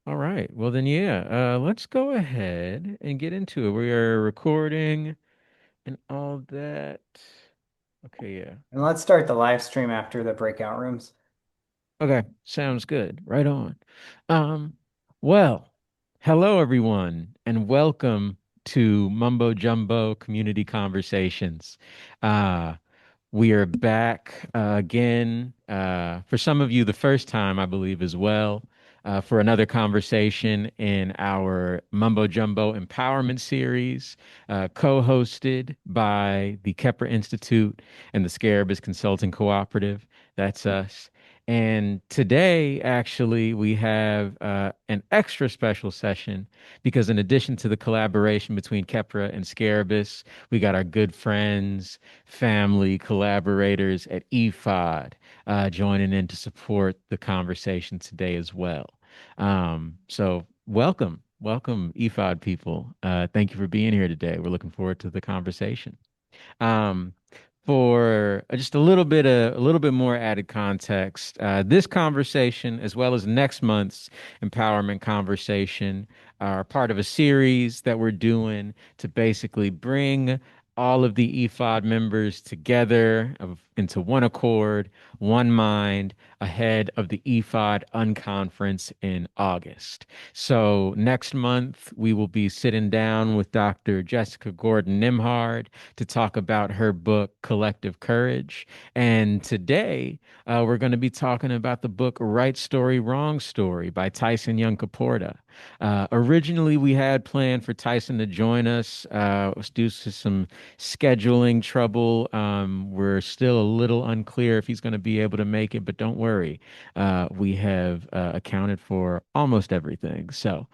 All right. Well, then, yeah, let's go ahead and get into it. We are recording and all that. Okay, yeah. And let's start the live stream after the breakout rooms. Okay, sounds good. Right on. Um, well, hello everyone, and welcome to Mumbo Jumbo Community Conversations. Uh, we are back again, for some of you, the first time, I believe, as well, for another conversation in our Mumbo Jumbo Empowerment Series, co-hosted by the Kepler Institute and the Scarabus Consulting Cooperative. That's us. And today, actually, we have an extra special session because, in addition to the collaboration between Kepra and Scarabus, we got our good friends, family, collaborators at EFOD joining in to support the conversation today as well. So, welcome, EFOD people. Thank you for being here today. We're looking forward to the conversation. Um, for just a little bit more added context, this conversation, as well as next month's empowerment conversation, are part of a series that we're doing to basically bring all of the EFOD members together into one accord, one mind, ahead of the EFOD unconference in August. So next month we will be sitting down with Dr. Jessica Gordon Nimhard to talk about her book, Collective Courage. And today, we're going to be talking about the book, Right Story, Wrong Story by Tyson Yunkaporta. Originally, we had planned for Tyson to join us due to some scheduling trouble. We're still a little unclear if he's going to be able to make it, but don't worry. We have accounted for almost everything. So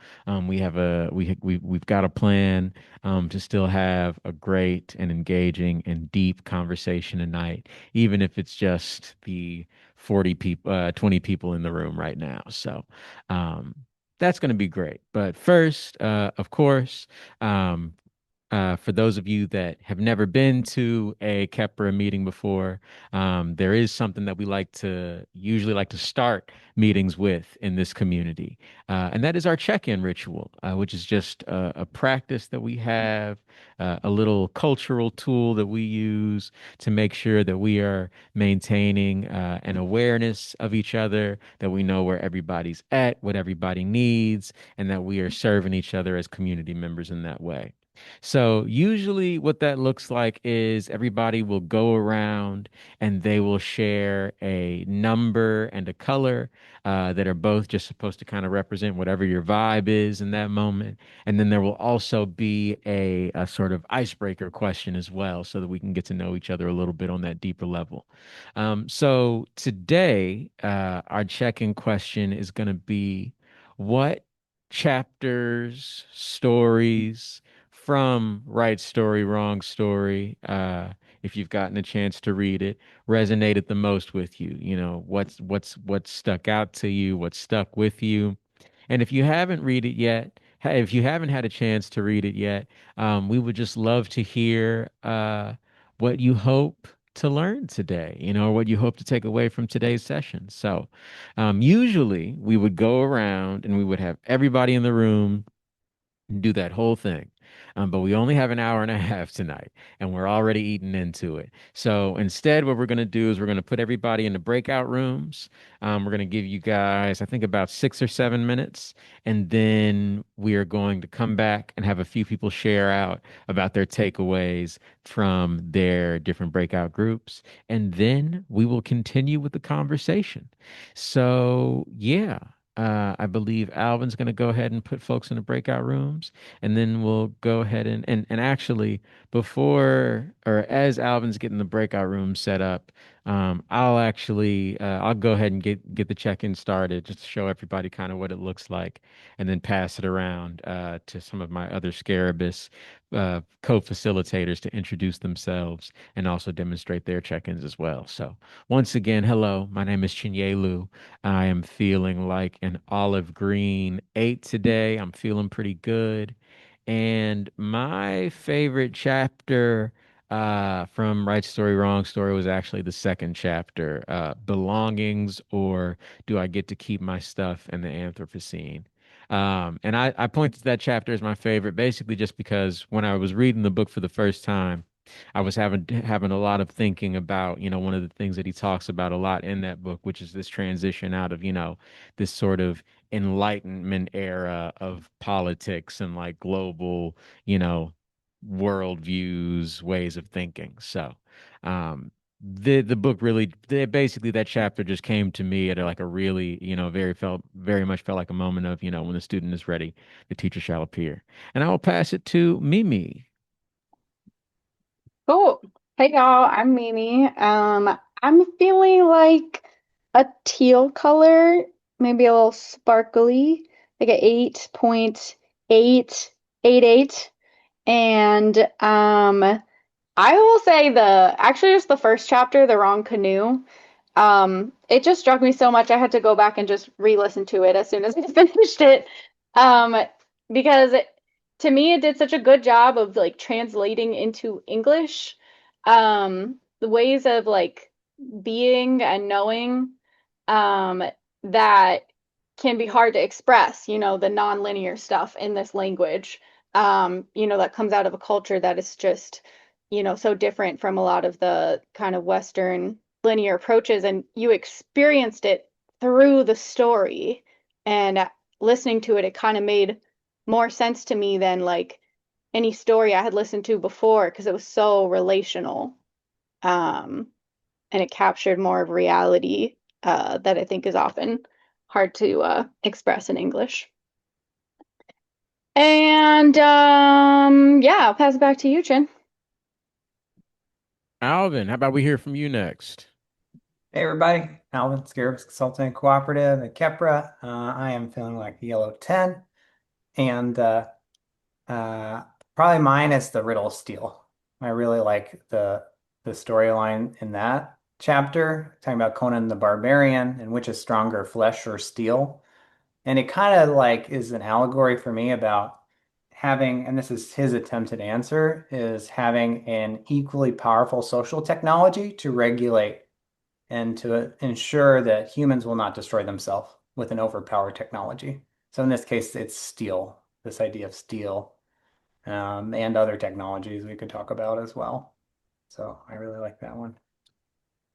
we've got a plan to still have a great and engaging and deep conversation tonight, even if it's just the 40 people, 20 people in the room right now. So, um, that's going to be great. But first, of course, um, for those of you that have never been to a Kepra meeting before, there is something that we usually like to start meetings with in this community. And that is our check-in ritual, which is just a practice that we have, a little cultural tool that we use to make sure that we are maintaining an awareness of each other, that we know where everybody's at, what everybody needs, and that we are serving each other as community members in that way. So usually what that looks like is everybody will go around and they will share a number and a color that are both just supposed to kind of represent whatever your vibe is in that moment. And then there will also be a sort of icebreaker question as well, so that we can get to know each other a little bit on that deeper level. So today, our check-in question is going to be, what chapters, stories, from Right Story, Wrong Story, if you've gotten a chance to read it, resonated the most with you? You know, what's stuck out to you, what's stuck with you. And if you haven't read it yet, if you haven't had a chance to read it yet, we would just love to hear what you hope to learn today, or what you hope to take away from today's session. So, usually we would go around and we would have everybody in the room do that whole thing. But we only have an hour and a half tonight, and we're already eating into it. So instead, what we're going to do is we're going to put everybody in the breakout rooms. We're going to give you guys, I think, about 6 or 7 minutes, and then we are going to come back and have a few people share out about their takeaways from their different breakout groups, and then we will continue with the conversation. So, yeah. I believe Alvin's going to go ahead and put folks in the breakout rooms, and then we'll go ahead and actually, before or as Alvin's getting the breakout room set up, I'll go ahead and get the check-in started, just to show everybody kind of what it looks like, and then pass it around to some of my other Scarabus co-facilitators to introduce themselves and also demonstrate their check-ins as well. So once again, hello, my name is Chinyelu. I am feeling like an olive green 8 today. I'm feeling pretty good. And my favorite chapter from Right Story, Wrong Story was actually the second chapter, Belongings, or Do I Get to Keep My Stuff in the Anthropocene? And I pointed to that chapter as my favorite, basically just because when I was reading the book for the first time, I was having a lot of thinking about, one of the things that he talks about a lot in that book, which is this transition out of, this sort of Enlightenment era of politics and like global, you know, world views, ways of thinking. So, the book really basically that chapter just came to me at like a really, very much felt like a moment of, when the student is ready, the teacher shall appear. And I will pass it to Mimi. Cool. Hey y'all, I'm Mimi. I'm feeling like a teal color, maybe a little sparkly, like a 8.888. And I will say actually just the first chapter, The Wrong Canoe. It just struck me so much I had to go back and just re-listen to it as soon as I finished it. Um, because to me it did such a good job of like translating into English. The ways of like being and knowing um that can be hard to express, the non-linear stuff in this language. That comes out of a culture that is just so different from a lot of the kind of Western linear approaches, and you experienced it through the story. And listening to it, it kind of made more sense to me than like any story I had listened to before because it was so relational. Um, and it captured more of reality that I think is often hard to express in English. And yeah, I'll pass it back to you, Chin. Alvin, how about we hear from you next? Hey everybody, Alvin, Scarabs Consulting Cooperative at Kepra. I am feeling like the yellow 10, and uh, probably mine is the riddle steel. I really like the storyline in that chapter, talking about Conan the Barbarian and which is stronger, flesh or steel. And it kind of like is an allegory for me about having, and this is his attempted answer, is having an equally powerful social technology to regulate and to ensure that humans will not destroy themselves with an overpowered technology. So in this case, it's steel, this idea of steel, and other technologies we could talk about as well. So I really like that one.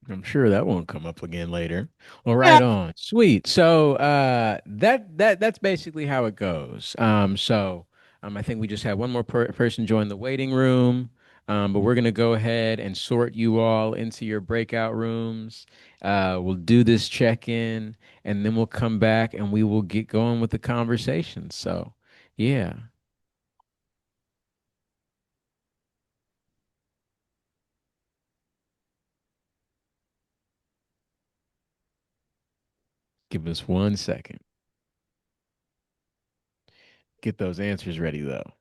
I'm sure that won't come up again later. Well, right on. Sweet. So that's basically how it goes. I think we just had one more person join the waiting room. But we're gonna go ahead and sort you all into your breakout rooms. We'll do this check-in and then we'll come back and we will get going with the conversation. So yeah, give us 1 second. Get those answers ready though.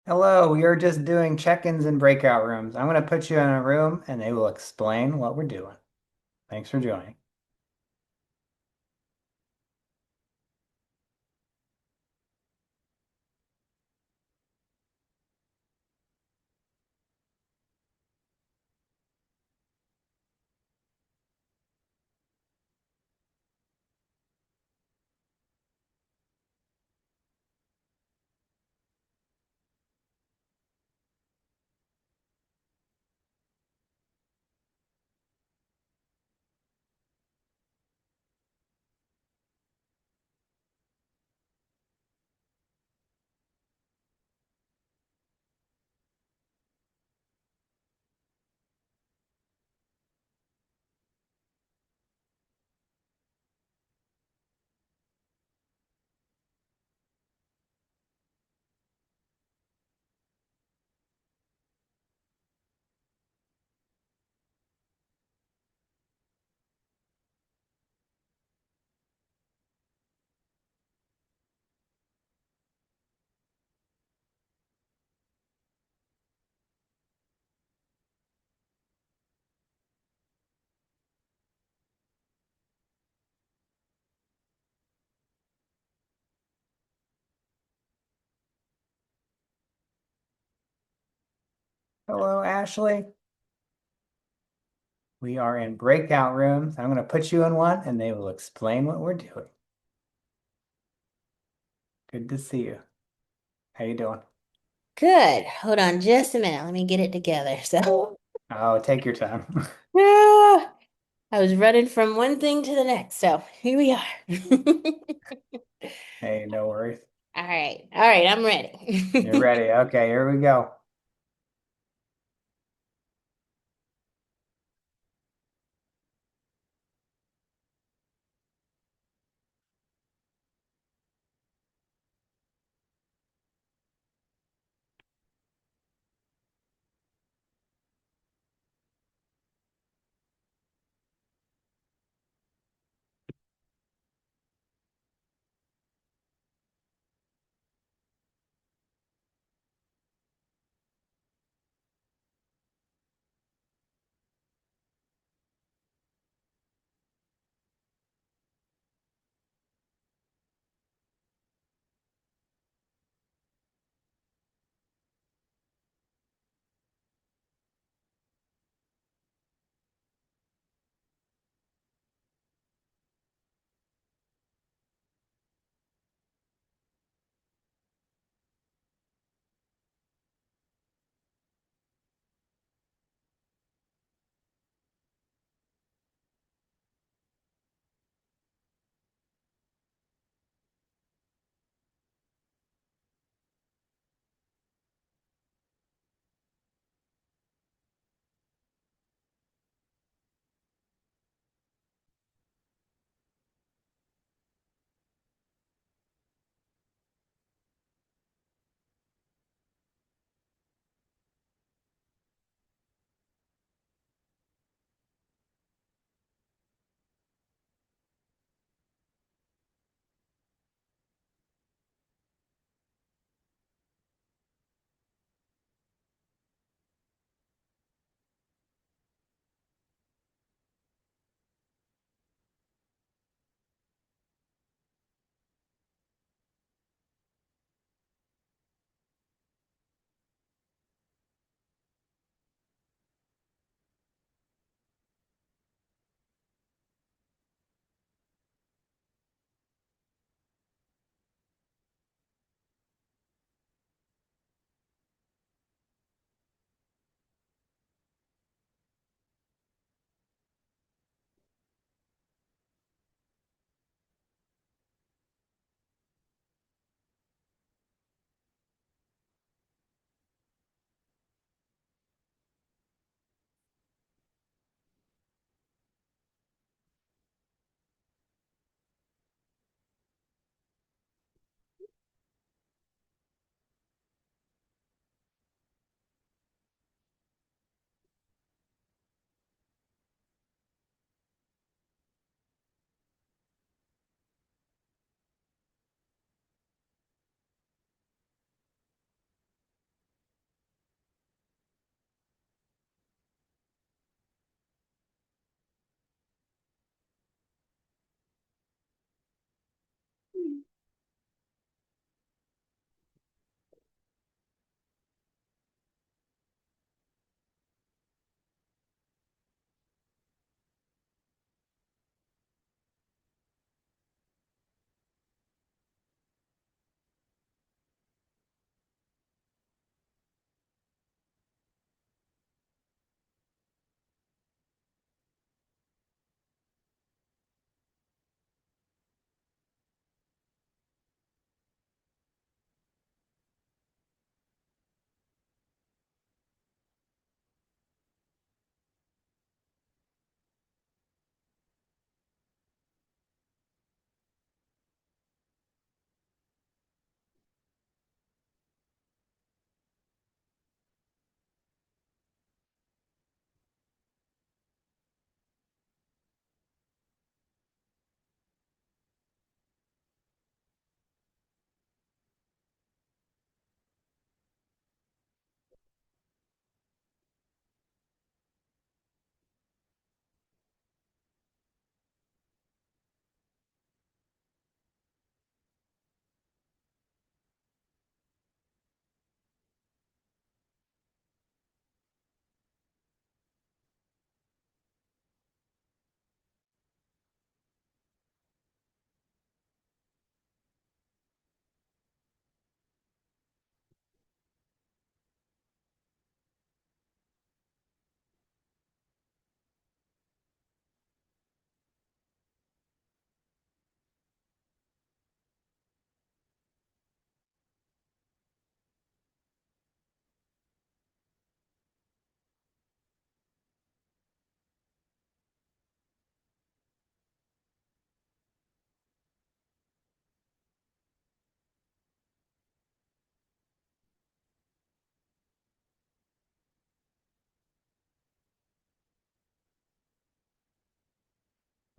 Hello, we are just doing check-ins and breakout rooms. I'm going to put you in a room and they will explain what we're doing. Thanks for joining. Hello, Ashley. We are in breakout rooms. I'm going to put you in one and they will explain what we're doing. Good to see you. How you doing? Good. Hold on just a minute. Let me get it together. So, Oh, take your time. ah, I was running from one thing to the next. So, here we are. Hey, no worries. All right. All right. I'm You're ready. ready. Okay, here we go.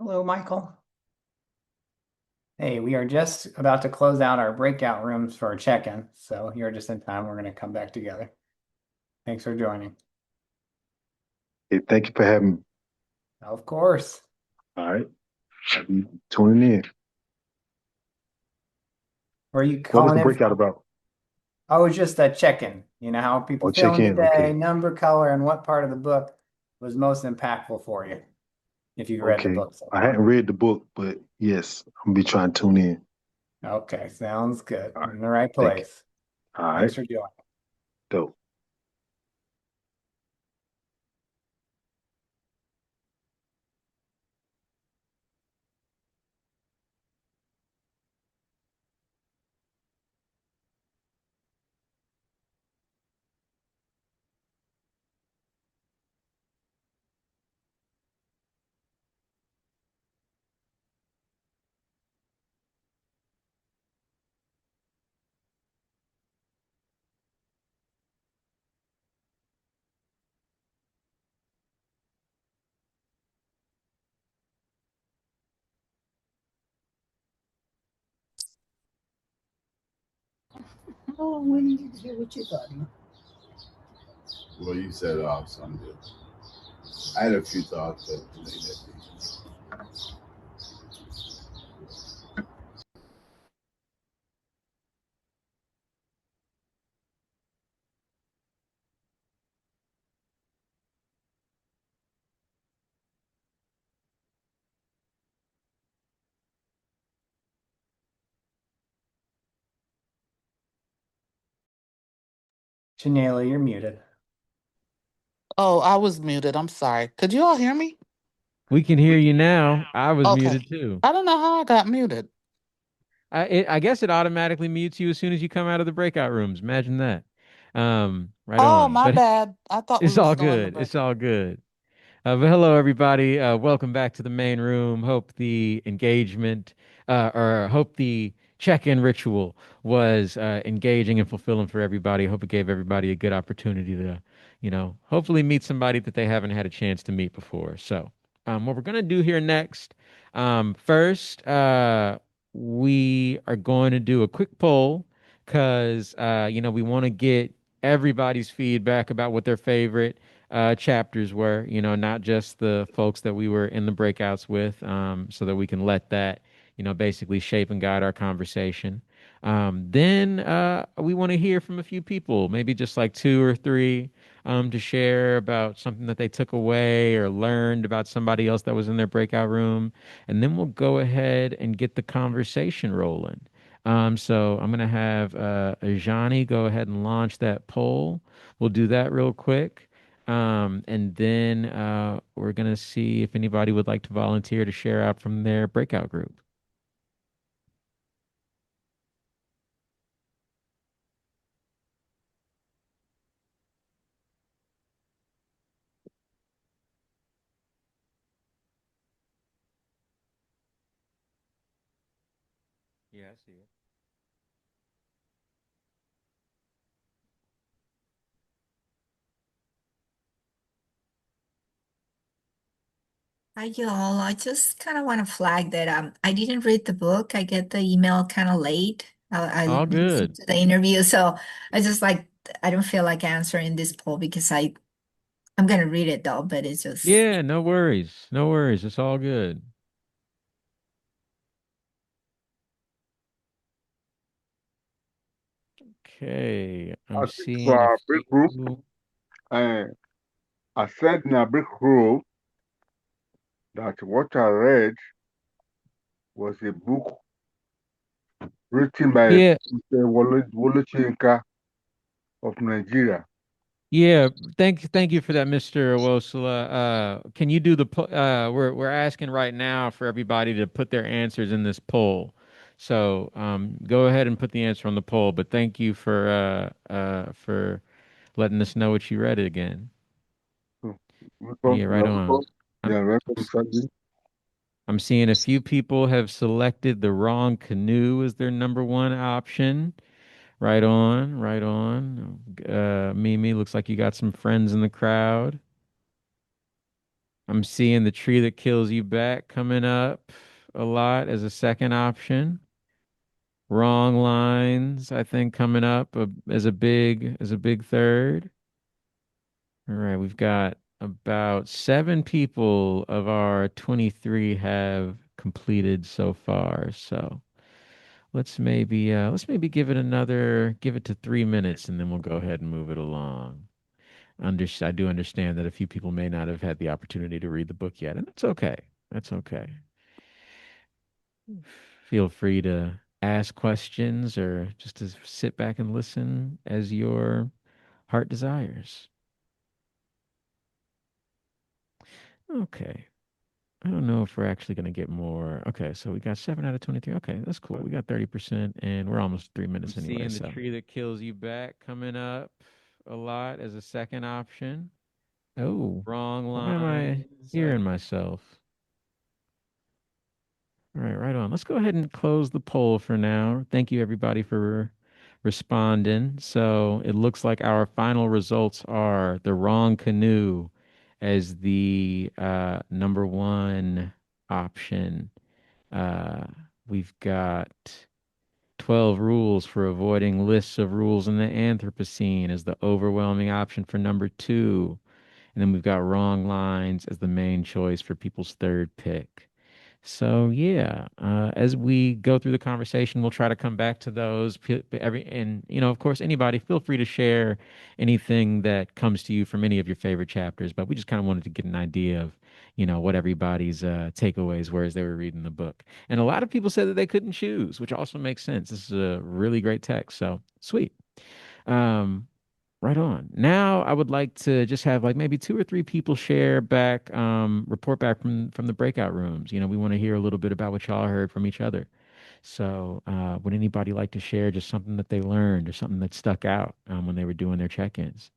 Hello, Michael. Hey, we are just about to close out our breakout rooms for our check-in, so you're just in time. We're going to come back together. Thanks for joining. Hey, thank you for having me. Of course. All right. I'll be tuning in. Where are you What was calling the in breakout from? about? Oh, it's just a check-in. You know, how people Oh, check feeling in. today, Okay. number, color, and what part of the book was most impactful for you if you read the Okay. book so I far. hadn't read the book, but yes, I'm gonna be trying to tune in. Okay, sounds good. All right. In the right Thank you. place. All right. Thanks for joining. Dope. Oh, we needed to hear what you thought. Well, you set it off, so I'm good. I had a few thoughts, but they did. Chinyelu, you're muted. Oh, I was muted. I'm sorry. Could you all hear me? We can hear you now. I was Okay. muted too. I don't know how I got muted. I guess it automatically mutes you as soon as you come out of the breakout rooms. Imagine that. Right Oh, on. my But bad. I thought we it's was all still in the good. It's breakout. all good. But hello, everybody. Welcome back to the main room. Hope the engagement, or hope the check-in ritual was engaging and fulfilling for everybody. Hope it gave everybody a good opportunity to, hopefully meet somebody that they haven't had a chance to meet before. So, what we're gonna do here next, first, we are going to do a quick poll because, we want to get everybody's feedback about what their favorite chapters were, not just the folks that we were in the breakouts with, so that we can let that, basically shape and guide our conversation. Then we want to hear from a few people, maybe just like two or three, to share about something that they took away or learned about somebody else that was in their breakout room. And then we'll go ahead and get the conversation rolling. So I'm going to have Johnny go ahead and launch that poll. We'll do that real quick. And then we're going to see if anybody would like to volunteer to share out from their breakout group. Yeah, I see it. Hi, y'all. I just kind of want to flag that I didn't read the book. I get the email kind of late. I All listened good. to the interview, so I just like I don't feel like answering this poll because I'm gonna read it though, but it's just Yeah, no worries. No worries. It's all good. Okay. I I'm think seeing for a our break group, few. uh, I said in our break group that what I read was a book written by Yeah, Mr. Wole of Nigeria. yeah. Thank you for that, Mr. Wosula. Can you do the we're asking right now for everybody to put their answers in this poll. So, go ahead and put the answer on the poll, but thank you for letting us know what you read it again. So, welcome, Yeah, right you're on. welcome. I'm Yeah, welcome, Sandy. I'm seeing a few people have selected the wrong canoe as their number one option. Right on, right on. Mimi, looks like you got some friends in the crowd. I'm seeing The Tree That Kills You Back coming up a lot as a second option. Wrong Lines, I think, coming up as a big third. All right, we've got about 7 people of our 23 have completed so far. So let's maybe give it to 3 minutes and then we'll go ahead and move it along. I do understand that a few people may not have had the opportunity to read the book yet, and that's okay. That's okay. Feel free to ask questions or just to sit back and listen as your heart desires. Okay. I don't know if we're actually going to get more. Okay, so we got 7 out of 23. Okay, that's cool. We got 30%, and we're almost 3 minutes anyway. Seeing The Tree That Kills You Back coming up a lot as a second option. Oh, wrong line. Why am I hearing myself? All right, right on. Let's go ahead and close the poll for now. Thank you, everybody, for responding. So it looks like our final results are The Wrong Canoe as the number one option. Uh, we've got 12 Rules for Avoiding Lists of Rules in the Anthropocene as the overwhelming option for number two. And then we've got Wrong Lines as the main choice for people's third pick. So yeah, as we go through the conversation, we'll try to come back to those. And of course, anybody feel free to share anything that comes to you from any of your favorite chapters. But we just kind of wanted to get an idea of, what everybody's takeaways were as they were reading the book. And a lot of people said that they couldn't choose, which also makes sense. This is a really great text. So sweet. Um, Right on. Now I would like to just have like maybe 2 or 3 people share back, report back from the breakout rooms. We want to hear a little bit about what y'all heard from each other. So, would anybody like to share just something that they learned or something that stuck out when they were doing their check-ins?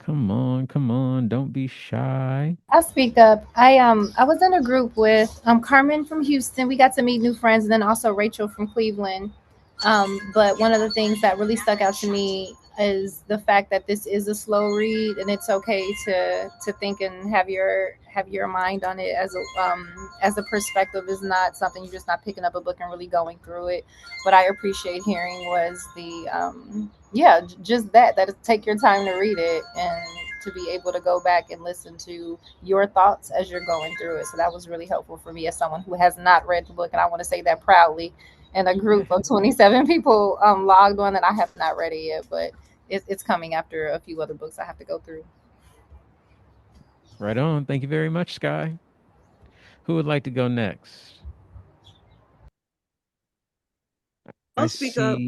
Come on, don't be shy. I'll speak up. I was in a group with Carmen from Houston. We got to meet new friends, and then also Rachel from Cleveland. But one of the things that really stuck out to me is the fact that this is a slow read, and it's okay to think and have your mind on it as a perspective is not something you're just not picking up a book and really going through it. What I appreciate hearing was the just that take your time to read it and to be able to go back and listen to your thoughts as you're going through it. So that was really helpful for me as someone who has not read the book, and I want to say that proudly. And a group of 27 people logged on, and I have not read it yet, but it's coming after a few other books I have to go through. Right on. Thank you very much, Sky. Who would like to go next? I'll speak up.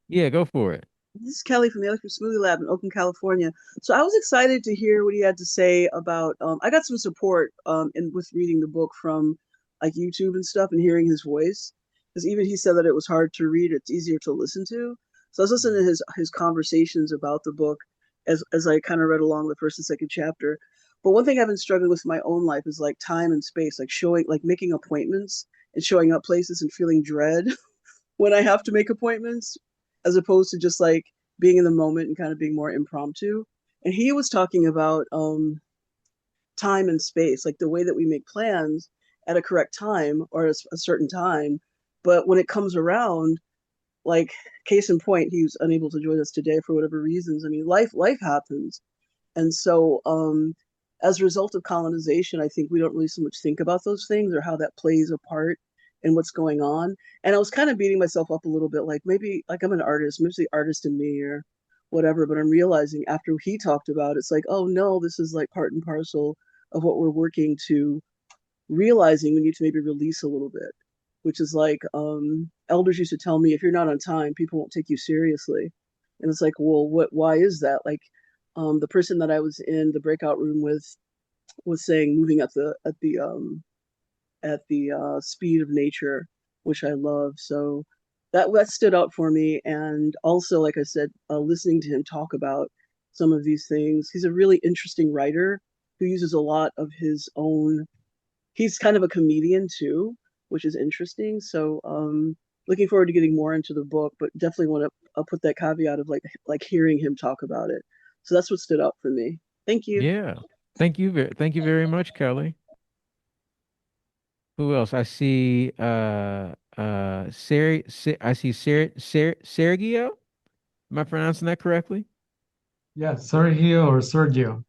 Yeah, go for it. This is Kelly from the Electric Smoothie Lab in Oakland, California. So I was excited to hear what he had to say about. I got some support with reading the book from like YouTube and stuff and hearing his voice, because even he said that it was hard to read. It's easier to listen to. So I was listening to his conversations about the book as I kind of read along the first and second chapter. But one thing I've been struggling with in my own life is like time and space, like making appointments and showing up places and feeling dread when I have to make appointments, as opposed to just like being in the moment and kind of being more impromptu. And he was talking about time and space, like the way that we make plans at a correct time or a certain time. But when it comes around, like case in point, he was unable to join us today for whatever reasons. I mean, life happens. And so as a result of colonization, I think we don't really so much think about those things or how that plays a part in what's going on. And I was kind of beating myself up a little bit, like maybe like I'm an artist, maybe it's the artist in me or whatever. But I'm realizing after he talked about it, it's like, oh no, this is like part and parcel of what we're working to, realizing we need to maybe release a little bit, which is like elders used to tell me, if you're not on time, people won't take you seriously. And it's like, well, why is that? Like the person that I was in the breakout room with was saying moving at the speed of nature, which I love. So that stood out for me. And also, like I said, listening to him talk about some of these things. He's a really interesting writer who uses a lot of his own. He's kind of a comedian too, which is interesting. So looking forward to getting more into the book, but definitely want to put that caveat of like hearing him talk about it. So that's what stood out for me. Thank you. Yeah. Thank you very much, Kelly. Who else? I see I see Sergio. Am I pronouncing that correctly? Yeah, Sergio or Sergio.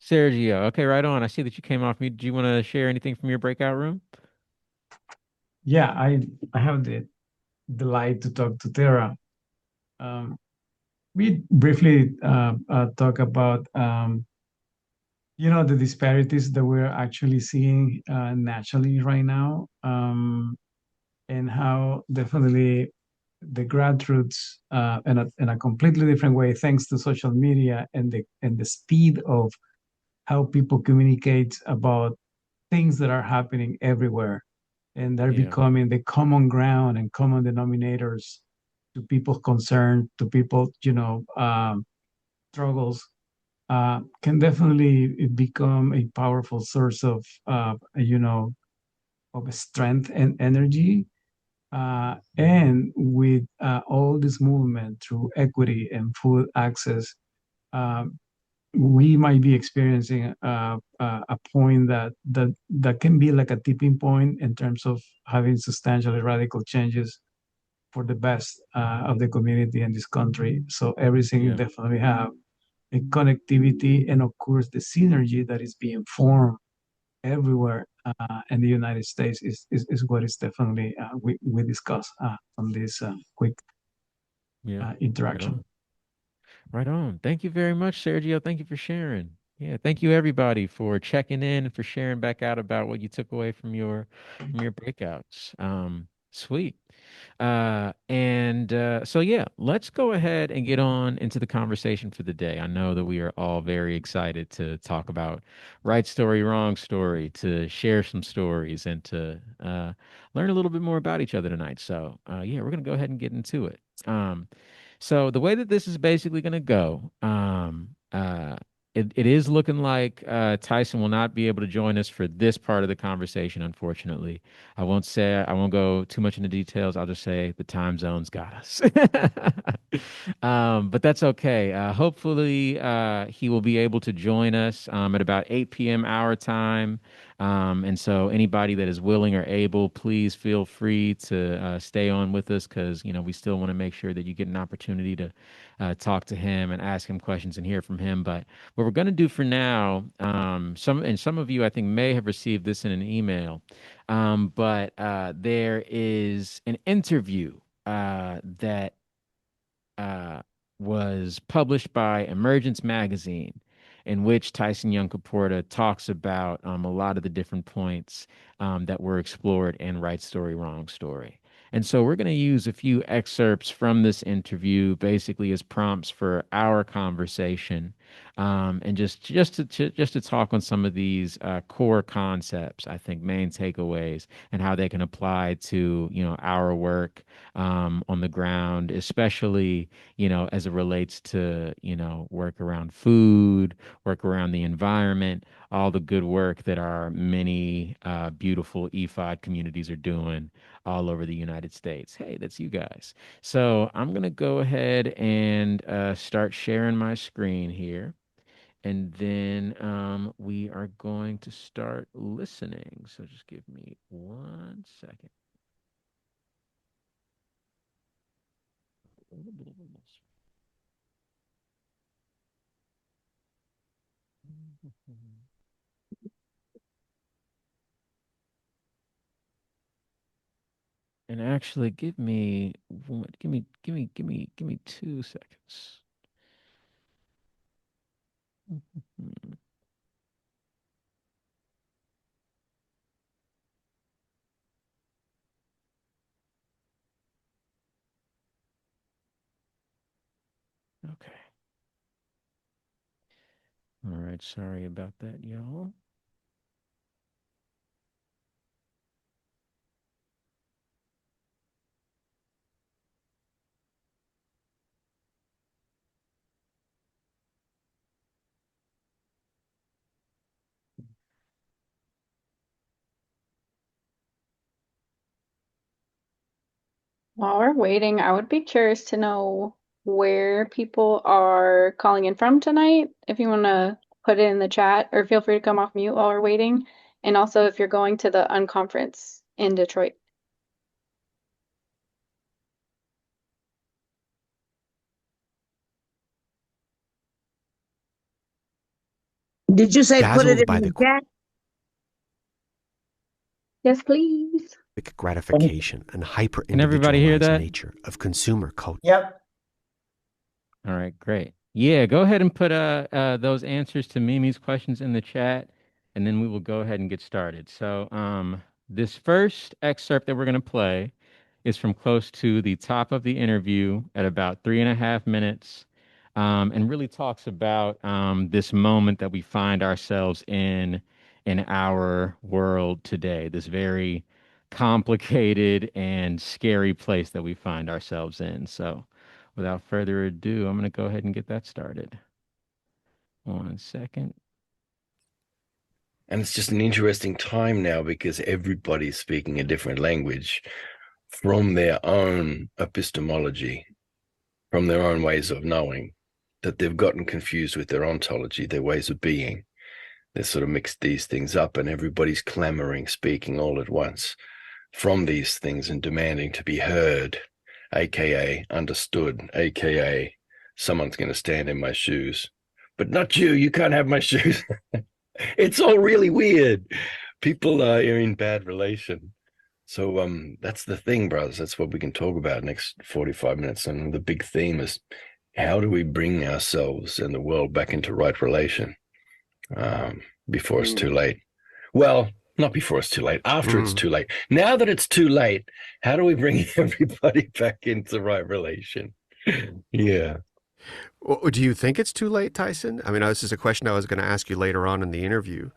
Sergio. Okay, right on. I see that you came off mute. Do you want to share anything from your breakout room? Yeah, I have the delight to talk to Tara. Um, we briefly talk about the disparities that we're actually seeing nationally right now, and how definitely the grassroots in a completely different way, thanks to social media and the speed of how people communicate about things that are happening everywhere, and they're Yeah. becoming the common ground and common denominators to people's concern, to people, struggles, can definitely become a powerful source of strength and energy. And with all this movement through equity and food access, um, we might be experiencing a point that can be like a tipping point in terms of having substantially radical changes for the best of the community in this country. So everything Yeah. definitely have a connectivity, and of course the synergy that is being formed everywhere in the United States is what is definitely we discuss on this quick Yeah. Right interaction. on. Right on. Thank you very much, Sergio. Thank you for sharing. Yeah, thank you everybody for checking in and for sharing back out about what you took away from your breakouts. Sweet. So yeah, let's go ahead and get on into the conversation for the day. I know that we are all very excited to talk about right story, wrong story, to share some stories and to learn a little bit more about each other tonight. So yeah, we're gonna go ahead and get into it. So the way that this is basically going to go, it is looking like Tyson will not be able to join us for this part of the conversation, unfortunately. I won't go too much into details. I'll just say the time zones got us. But that's okay. Hopefully, he will be able to join us at about 8 p.m. our time. And so anybody that is willing or able, please feel free to stay on with us because, we still want to make sure that you get an opportunity to talk to him and ask him questions and hear from him. But what we're going to do for now, some of you I think may have received this in an email, but there is an interview that uh, was published by Emergence Magazine, in which Tyson Yunkaporta talks about a lot of the different points that were explored in Right Story, Wrong Story. And so we're going to use a few excerpts from this interview basically as prompts for our conversation, and just to talk on some of these core concepts, I think main takeaways and how they can apply to our work on the ground, especially as it relates to, work around food, work around the environment, all the good work that our many beautiful EFOD communities are doing all over the United States. Hey, that's you guys. So I'm going to go ahead and start sharing my screen here. And then we are going to start listening. So just give me 1 second. And actually, give me 2 seconds. Okay. All right. Sorry about that, y'all. While we're waiting, I would be curious to know where people are calling in from tonight. If you want to put it in the chat, or feel free to come off mute while we're waiting. And also if you're going to the unconference in Detroit. Did you say put it Dazzled in by the the chat? Yes, please. quick gratification and Can everybody hear hyper-individualized that? nature of consumer culture. Yep. All right, great. Yeah, go ahead and put those answers to Mimi's questions in the chat, and then we will go ahead and get started. So, this first excerpt that we're going to play is from close to the top of the interview at about 3.5 minutes, and really talks about this moment that we find ourselves in our world today, this very complicated and scary place that we find ourselves in. So, without further ado, I'm going to go ahead and get that started. 1 second. And it's just an interesting time now because everybody's speaking a different language from their own epistemology, from their own ways of knowing, that they've gotten confused with their ontology, their ways of being. They sort of mixed these things up, and everybody's clamoring, speaking all at once from these things and demanding to be heard, aka understood, aka someone's going to stand in my shoes. But not you, you can't have my shoes. It's all really weird. People are in bad relation. So that's the thing, brothers. That's what we can talk about next 45 minutes. And the big theme is, how do we bring ourselves and the world back into right relation before it's too late? Well, not before it's too late, after it's too late. Now that it's too late, how do we bring everybody back into right relation? Yeah. Well, do you think it's too late, Tyson? I mean, this is a question I was going to ask you later on in the interview.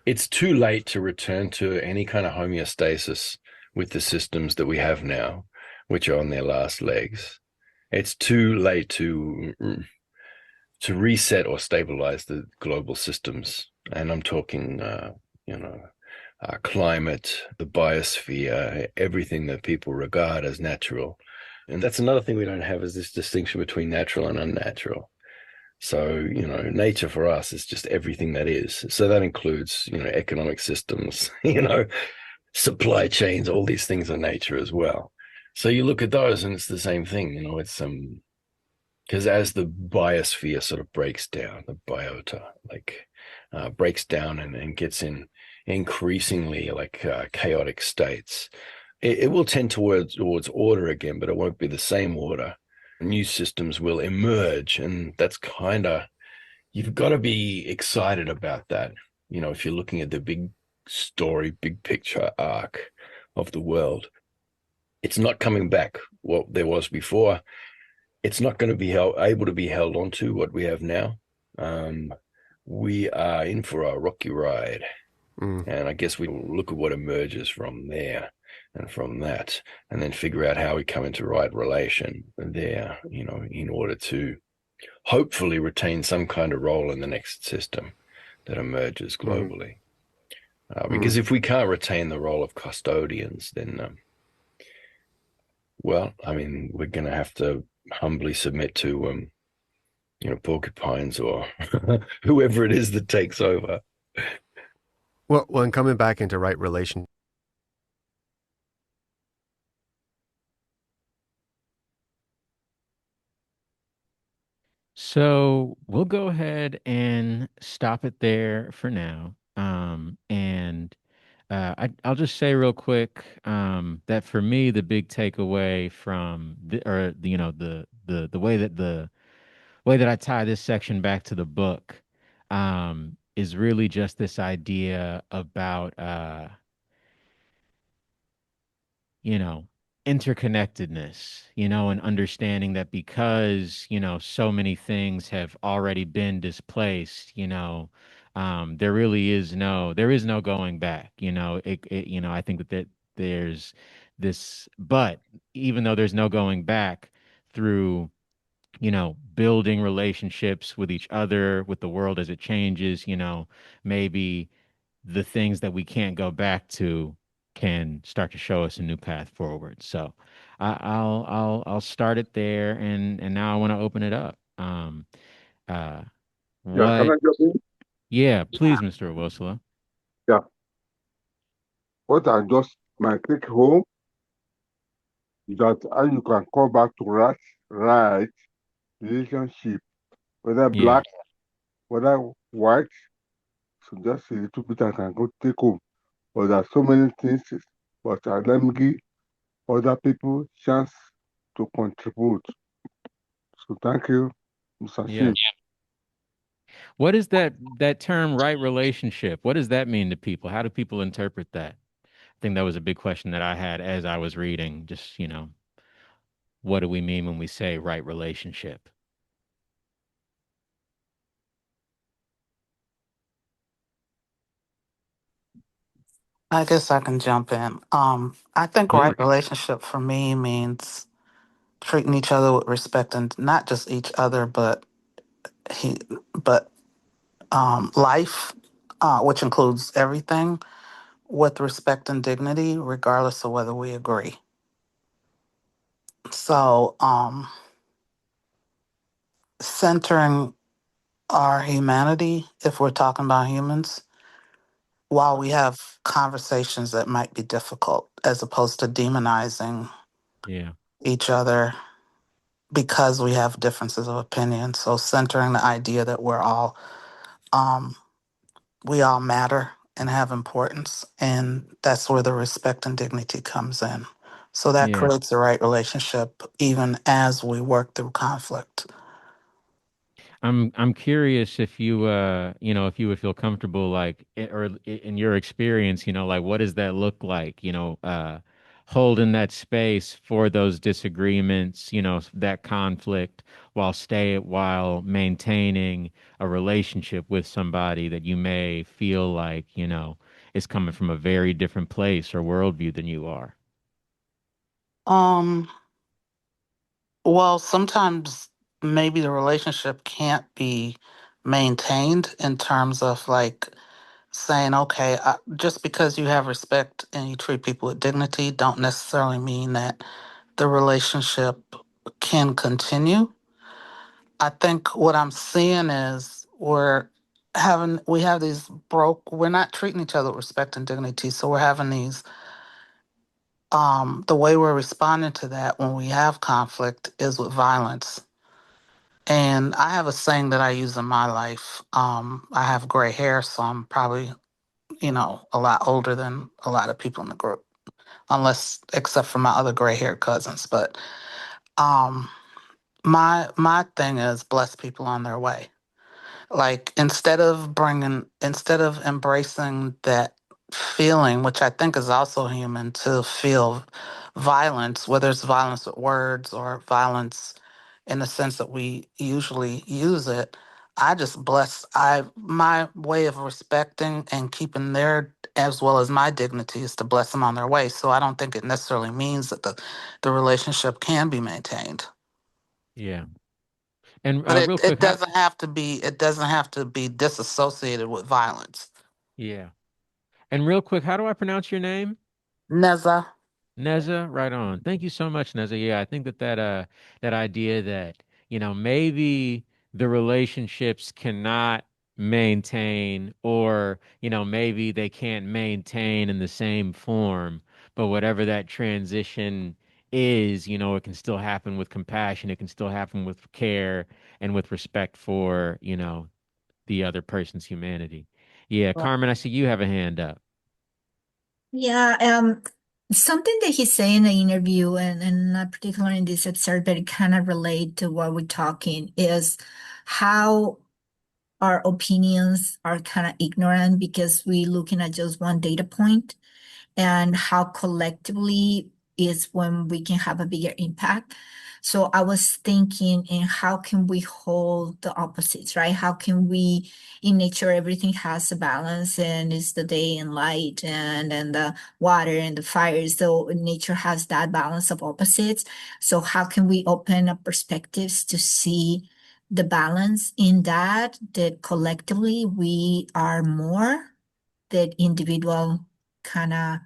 It's too late to return to any kind of homeostasis with the systems that we have now, which are on their last legs. It's too late to reset or stabilize the global systems. And I'm talking, climate, the biosphere, everything that people regard as natural. And that's another thing we don't have, is this distinction between natural and unnatural. So, nature for us is just everything that is. So that includes, economic systems, supply chains, all these things are nature as well. So you look at those and it's the same thing, it's because as the biosphere sort of breaks down, the biota breaks down and gets in increasingly chaotic states, it will tend towards order again, but it won't be the same order. New systems will emerge, and that's you've got to be excited about that. If you're looking at the big story, big picture arc of the world, it's not coming back what there was before. It's not going to be able to be held onto what we have now. We are in for a rocky ride. And I guess we look at what emerges from there and from that, and then figure out how we come into right relation there, in order to hopefully retain some kind of role in the next system that emerges globally. Because if we can't retain the role of custodians, then, we're going to have to humbly submit to, porcupines or whoever it is that takes over. Well, and coming back into right relation. So we'll go ahead and stop it there for now. I'll just say real quick that for me, the big takeaway from the way that I tie this section back to the book is really just this idea about you know, interconnectedness, and understanding that because, so many things have already been displaced, there is no going back, I think that there's this, but even though there's no going back through, building relationships with each other, with the world as it changes, maybe the things that we can't go back to can start to show us a new path forward. So I'll start it there, and now I want to open it up. Uh, Yeah, can what? I jump in? Yeah, please, Mr. Owosula. Yeah. What I just my take home is that how you can come back to right relationship, whether Yeah, black, whether white. So just a little bit I can go take home. But there are so many things, but let me give other people chance to contribute. So thank you, Mr. yeah. Chief. What is that term, right relationship? What does that mean to people? How do people interpret that? I think that was a big question that I had as I was reading. Just, what do we mean when we say right relationship? I guess I can jump in. I think Please. right relationship for me means treating each other with respect, and not just each other, but he, but life, which includes everything, with respect and dignity, regardless of whether we agree. So, centering our humanity, if we're talking about humans, while we have conversations that might be difficult, as opposed to demonizing Yeah. each other because we have differences of opinion. So centering the idea that um, we all matter and have importance, and that's where the respect and dignity comes in. So that Yeah. creates the right relationship, even as we work through conflict. I'm curious if you if you would feel comfortable in your experience, like what does that look like, holding that space for those disagreements, that conflict while maintaining a relationship with somebody that you may feel like, is coming from a very different place or worldview than you are. Um, well, sometimes maybe the relationship can't be maintained in terms of like saying, okay, just because you have respect and you treat people with dignity, don't necessarily mean that the relationship can continue. I think what I'm seeing is we have these we're not treating each other with respect and dignity. So we're having these, the way we're responding to that when we have conflict is with violence. And I have a saying that I use in my life. I have gray hair, so I'm probably, a lot older than a lot of people in the group, except for my other gray haired cousins. But um, my thing is bless people on their way. Like instead of embracing that feeling, which I think is also human, to feel violence, whether it's violence with words or violence in the sense that we usually use it. I just bless I my way of respecting and keeping their as well as my dignity is to bless them on their way. So I don't think it necessarily means that the relationship can be maintained. Yeah. And But real it quick, how? it doesn't have to be disassociated with violence. Yeah. And real quick, how do I pronounce your name? Neza. Neza, right on. Thank you so much, Neza. Yeah, I think that idea that, maybe the relationships cannot maintain or, maybe they can't maintain in the same form, but whatever that transition is, it can still happen with compassion, it can still happen with care and with respect for, the other person's humanity. Yeah, Carmen, I see you have a hand up. Yeah, something that he said in the interview, and not particularly in this episode, but it kind of relate to what we're talking, is how our opinions are kind of ignorant because we're looking at just one data point, and how collectively is when we can have a bigger impact. So I was thinking, and how can we hold the opposites, right? How can we, in nature, everything has a balance, and it's the day and light, and the water and the fire. So nature has that balance of opposites. So how can we open up perspectives to see the balance in that collectively we are more, that individual kind of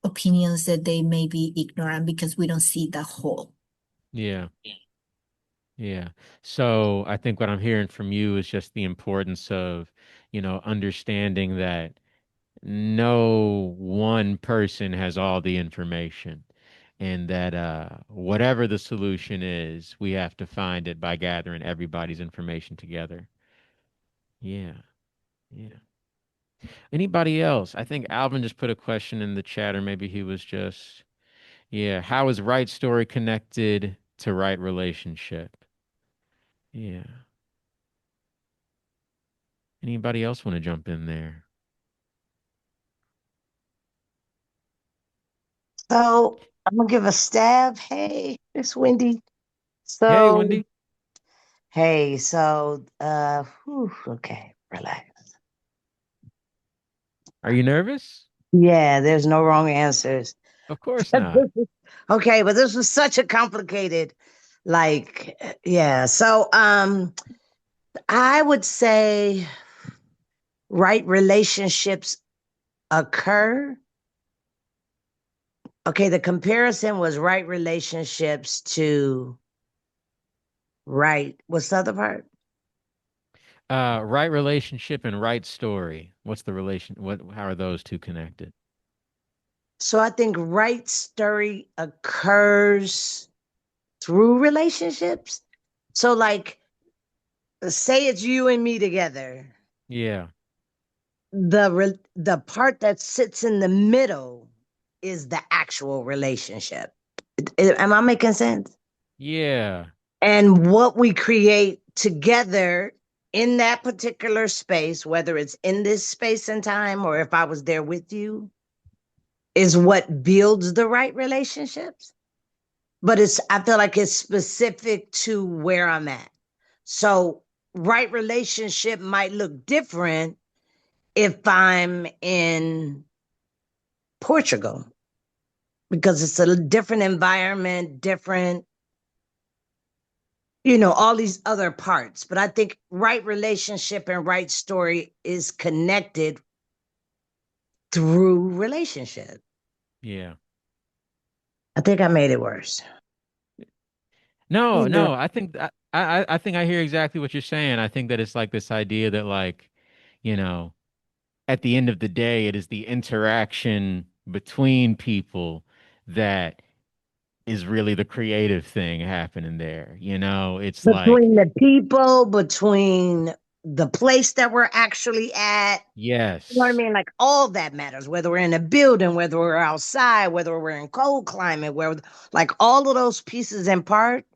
opinions that they may be ignorant because we don't see the whole. Yeah. Yeah. So I think what I'm hearing from you is just the importance of, understanding that no one person has all the information, and that whatever the solution is, we have to find it by gathering everybody's information together. Yeah. Yeah. Anybody else? I think Alvin just put a question in the chat, or maybe he was just, yeah. How is right story connected to right relationship? Yeah. Anybody else want to jump in there? So I'm gonna give a stab. Hey, it's Wendy. Hey, So Wendy. hey, so okay, relax. Are you nervous? Yeah, there's no wrong answers. Of course not. Okay, but this was such a complicated, yeah. So I would say right relationships occur. Okay, the comparison was right relationships to right. What's the other part? Right relationship and right story. What's the relation? How are those two connected? So I think right story occurs through relationships. So like say it's you and me together. Yeah. The part that sits in the middle is the actual relationship. Am I making sense? Yeah. And what we create together in that particular space, whether it's in this space and time or if I was there with you, is what builds the right relationships. But I feel like it's specific to where I'm at. So, right relationship might look different if I'm in Portugal because it's a different environment, different, all these other parts. But I think right relationship and right story is connected through relationship. Yeah. I think I made it worse. No, Yeah. no. I think I hear exactly what you're saying. I think that it's like this idea that like, you know, at the end of the day, it is the interaction between people that is really the creative thing happening there. It's like, Between the people, between the place that we're actually at. You know what I yes. mean? Like all that matters, whether we're in a building, whether we're outside, whether we're in cold climate, where like all of those pieces and part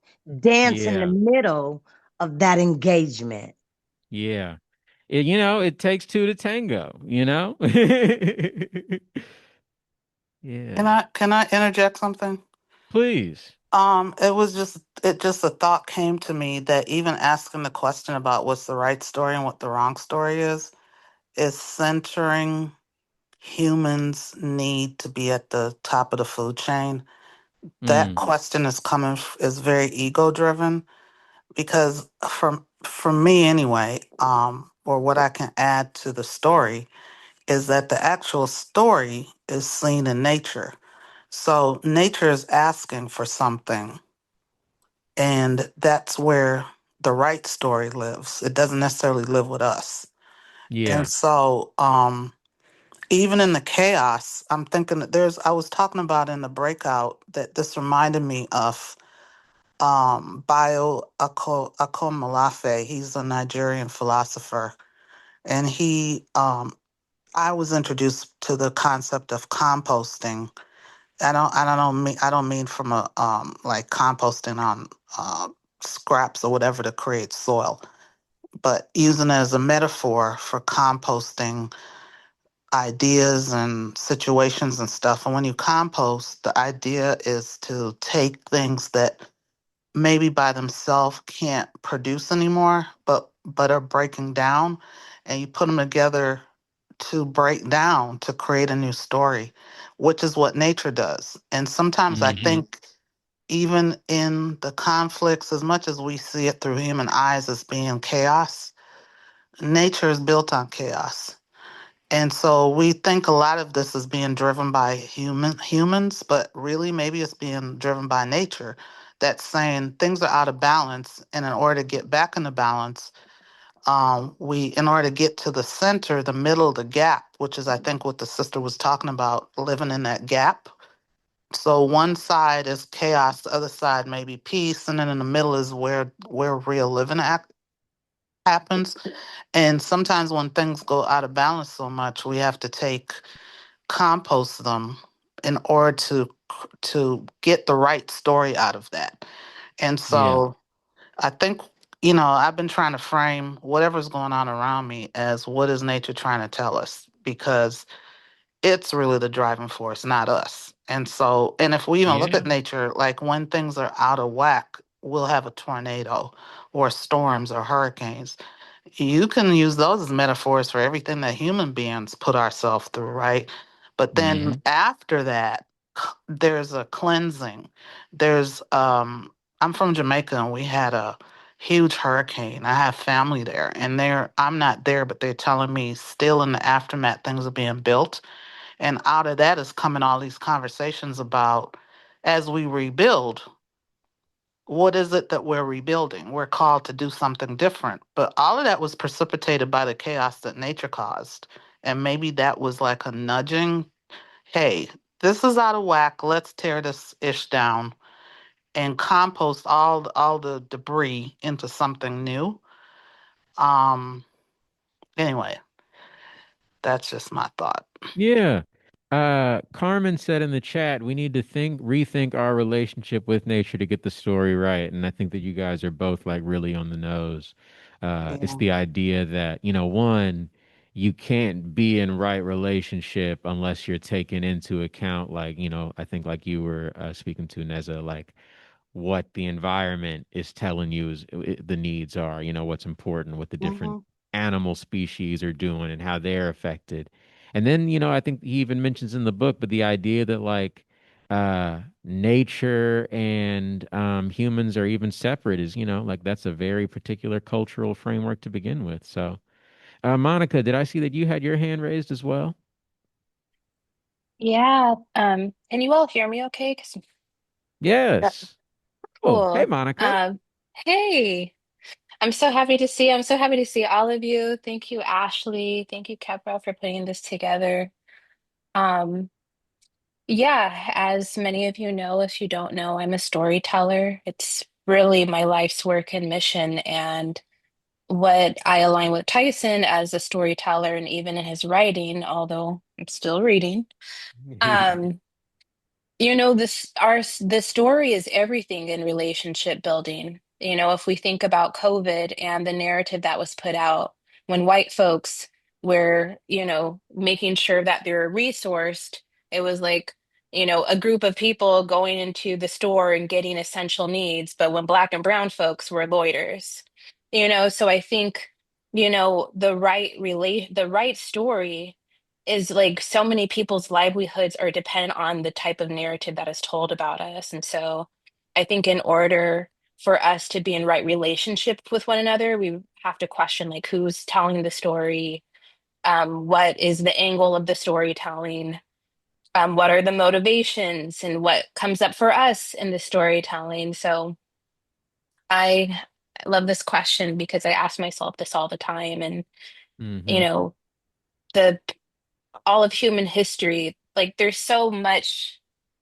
dance in the Yeah. middle of that engagement. Yeah. It takes two to tango. Can Yeah. I interject something? Please. It just a thought came to me that even asking the question about what's the right story and what the wrong story is centering humans' need to be at the top of the food chain. That Mm. question is very ego driven because for me anyway, or what I can add to the story is that the actual story is seen in nature. So nature is asking for something, and that's where the right story lives. It doesn't necessarily live with us. And Yeah. so even in the chaos, I'm thinking that I was talking about in the breakout that this reminded me of Bio Akomolafe. He's a Nigerian philosopher. And I was introduced to the concept of composting. I don't mean from a like composting on scraps or whatever to create soil, but using it as a metaphor for composting ideas and situations and stuff. And when you compost, the idea is to take things that maybe by themselves can't produce anymore, but are breaking down, and you put them together to break down to create a new story, which is what nature does. And sometimes I Mm-hmm. think even in the conflicts, as much as we see it through human eyes as being chaos, nature is built on chaos. And so we think a lot of this is being driven by humans, but really maybe it's being driven by nature that's saying things are out of balance. And in order to get back into balance, in order to get to the center, the middle, the gap, which is I think what the sister was talking about, living in that gap. So one side is chaos, the other side may be peace, and then in the middle is where real living happens. And sometimes when things go out of balance so much, we have to compost them in order to get the right story out of that. And Yeah. so I think, I've been trying to frame whatever's going on around me as what is nature trying to tell us, because it's really the driving force, not us. And so, and if we even look Yeah. at nature, like when things are out of whack, we'll have a tornado or storms or hurricanes. You can use those as metaphors for everything that human beings put ourselves through, right? But then Mm-hmm. after that, there's a cleansing. I'm from Jamaica and we had a huge hurricane. I have family there and I'm not there, but they're telling me still in the aftermath, things are being built. And out of that is coming all these conversations about as we rebuild, what is it that we're rebuilding? We're called to do something different. But all of that was precipitated by the chaos that nature caused. And maybe that was like a nudging, hey, this is out of whack. Let's tear this ish down and compost all the debris into something new. Um anyway, that's just my thought. Yeah. Carmen said in the chat, we need to rethink our relationship with nature to get the story right. And I think that you guys are both like really on the nose. It's Yeah. the idea that, one, you can't be in right relationship unless you're taking into account, like, I think like you were speaking to Neza, like what the environment is telling you the needs are, what's important, what the different Hmm. animal species are doing and how they're affected. And then, I think he even mentions in the book, but the idea that like nature and humans are even separate is, like that's a very particular cultural framework to begin with. So, Monica, did I see that you had your hand raised as well? Yeah, can you all hear me okay? 'Cause Yes. Oh, hey, cool. Monica. Hey, I'm so happy to see all of you. Thank you, Ashley. Thank you, Kepra, for putting this together. Um, yeah, as many of you know, if you don't know, I'm a storyteller. It's really my life's work and mission, and what I align with Tyson as a storyteller, and even in his writing, although I'm still reading. Um, the story is everything in relationship building. If we think about COVID and the narrative that was put out when white folks were, making sure that they're resourced, it was like, a group of people going into the store and getting essential needs, but when black and brown folks were loiters. So I think, the right story is like so many people's livelihoods are dependent on the type of narrative that is told about us. And so I think in order for us to be in right relationship with one another, we have to question like who's telling the story, what is the angle of the storytelling, what are the motivations and what comes up for us in the storytelling. So I love this question because I ask myself this all the time. And, you Mm-hmm. know, the all of human history. Like there's so much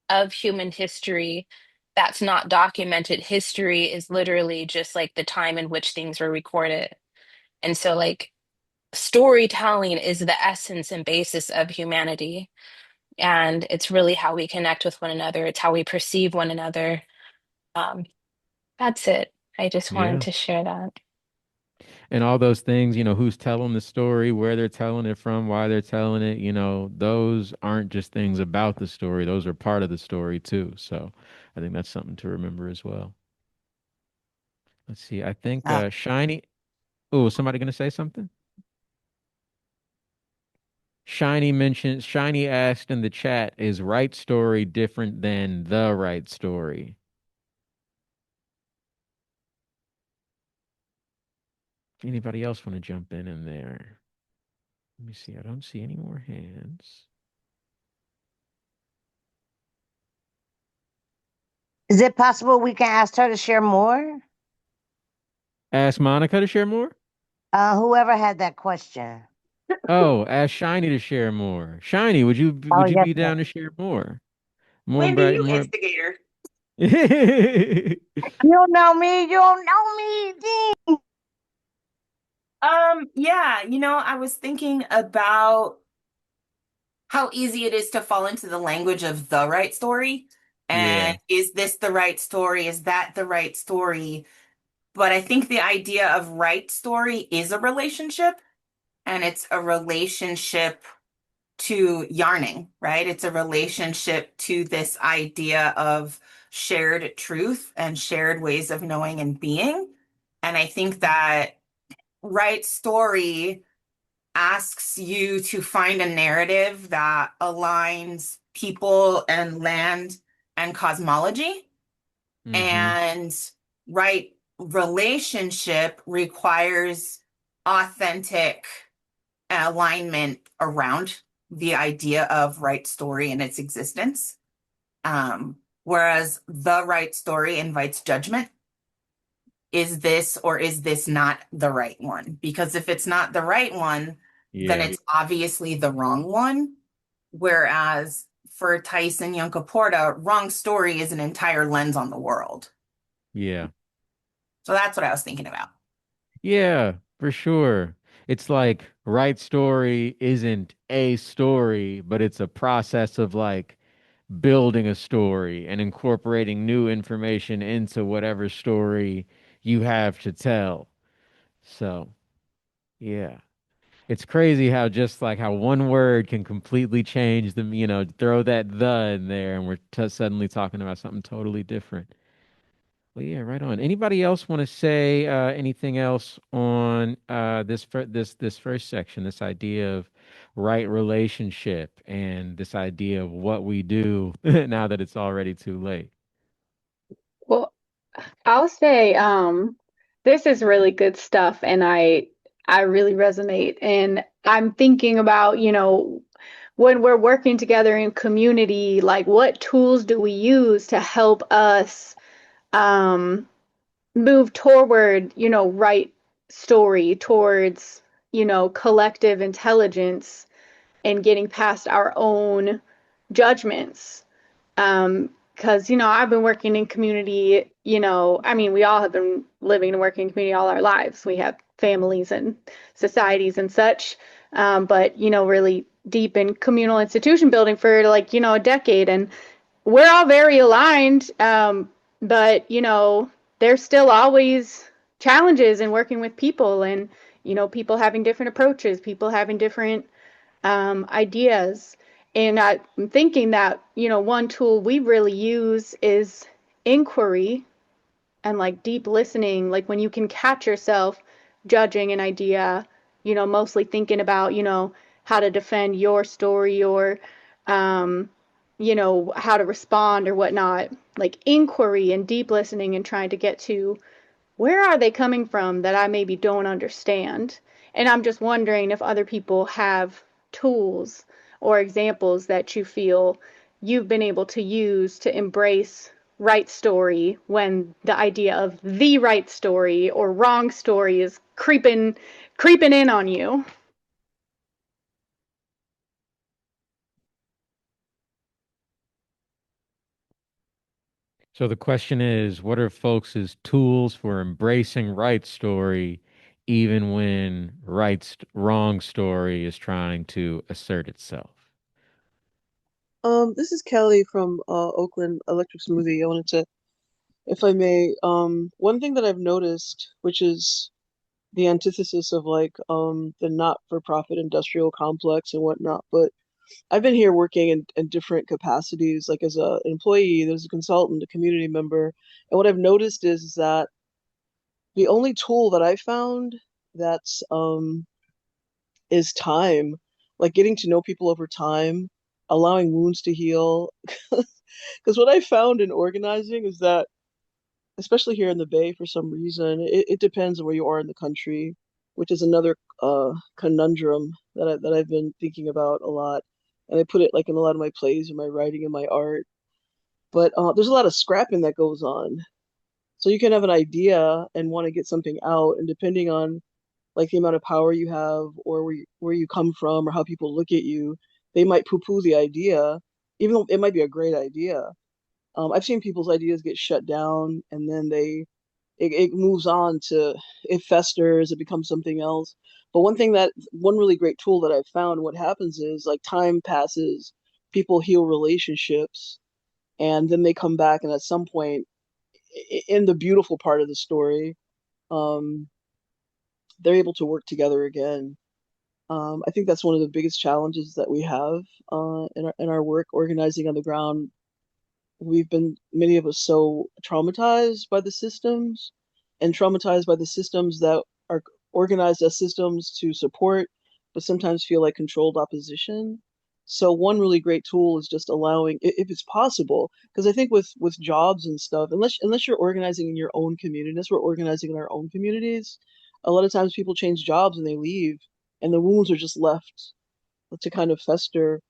of human history that's not documented. History is literally just like the time in which things were recorded. And so like storytelling is the essence and basis of humanity. And it's really how we connect with one another. It's how we perceive one another. Um, that's it. I just wanted Yeah. to share that. And all those things, who's telling the story, where they're telling it from, why they're telling it, those aren't just things about the story. Those are part of the story too. So I think that's something to remember as well. Let's see. I think Yeah. Shiny. Oh, somebody gonna say something? Shiny asked in the chat, is right story different than the right story? Anybody else want to jump in there? Let me see. I don't see any more hands. Is it possible we can ask her to share more? Ask Monica to share more. Whoever had that question. Oh, ask Shiny to share more. Shiny, Oh, would you yes, be yes. down to share more? More Wendy, bright, you more. instigator. You don't know me. You don't know me. Dang. Yeah, I was thinking about how easy it is to fall into the language of the right story. And Yeah, is this the right story? Is that the right story? But I think the idea of right story is a relationship, and it's a relationship to yarning, right? It's a relationship to this idea of shared truth and shared ways of knowing and being. And I think that right story asks you to find a narrative that aligns people and land and cosmology. mm-hmm. And right relationship requires authentic alignment around the idea of right story and its existence. Whereas the right story invites judgment. Is this or is this not the right one? Because if it's not the right one, then Yeah, it's obviously the wrong one. Whereas for Tyson Yunkaporta, wrong story is an entire lens on the world. yeah. So that's what I was thinking about. Yeah, for sure. It's like right story isn't a story, but it's a process of like building a story and incorporating new information into whatever story you have to tell. So, yeah. It's crazy how just like how one word can completely change the, throw that the in there and we're t suddenly talking about something totally different. Well, yeah, right on. Anybody else want to say anything else on this first section, this idea of right relationship and this idea of what we do now that it's already too late? Well, I'll say this is really good stuff and I really resonate and I'm thinking about, when we're working together in community, like what tools do we use to help us um move toward, right story towards, collective intelligence and getting past our own judgments. Because, I've been working in community, I mean, we all have been living and working in community all our lives. We have families and societies and such. But, really deep in communal institution building for like, a decade. And we're all very aligned. But, there's still always challenges in working with people and, people having different approaches, people having different ideas. And I'm thinking that, one tool we really use is inquiry and like deep listening, like when you can catch yourself judging an idea, mostly thinking about, how to defend your story or, um, how to respond or whatnot, like inquiry and deep listening and trying to get to where are they coming from that I maybe don't understand? And I'm just wondering if other people have tools or examples that you feel you've been able to use to embrace right story when the idea of the right story or wrong story is creeping in on you. So the question is, what are folks' tools for embracing right story, even when wrong story is trying to assert itself? This is Kelly from Oakland Electric Smoothie. I wanted to, if I may, one thing that I've noticed, which is the antithesis of like the not-for-profit industrial complex and whatnot, but I've been here working in different capacities, like as an employee, there's a consultant, a community member, and what I've noticed is that the only tool that I found that's is time, like getting to know people over time, allowing wounds to heal. Because what I found in organizing is that, especially here in the Bay, for some reason, it depends on where you are in the country. which is another conundrum that I've been thinking about a lot. And I put it like in a lot of my plays and my writing and my art. But there's a lot of scrapping that goes on. So you can have an idea and want to get something out, and depending on like the amount of power you have or where you come from or how people look at you, they might poo-poo the idea, even though it might be a great idea. I've seen people's ideas get shut down, and then it moves on to, it festers, it becomes something else. But one really great tool that I've found, what happens is like time passes, people heal relationships, and then they come back, and at some point in the beautiful part of the story, um, they're able to work together again. I think that's one of the biggest challenges that we have in our work organizing on the ground. We've been, many of us, so traumatized by the systems and traumatized by the systems that are organized as systems to support, but sometimes feel like controlled opposition. So one really great tool is just allowing, if it's possible, because I think with jobs and stuff, unless you're organizing in your own community, unless we're organizing in our own communities, a lot of times people change jobs and they leave, and the wounds are just left to kind of fester,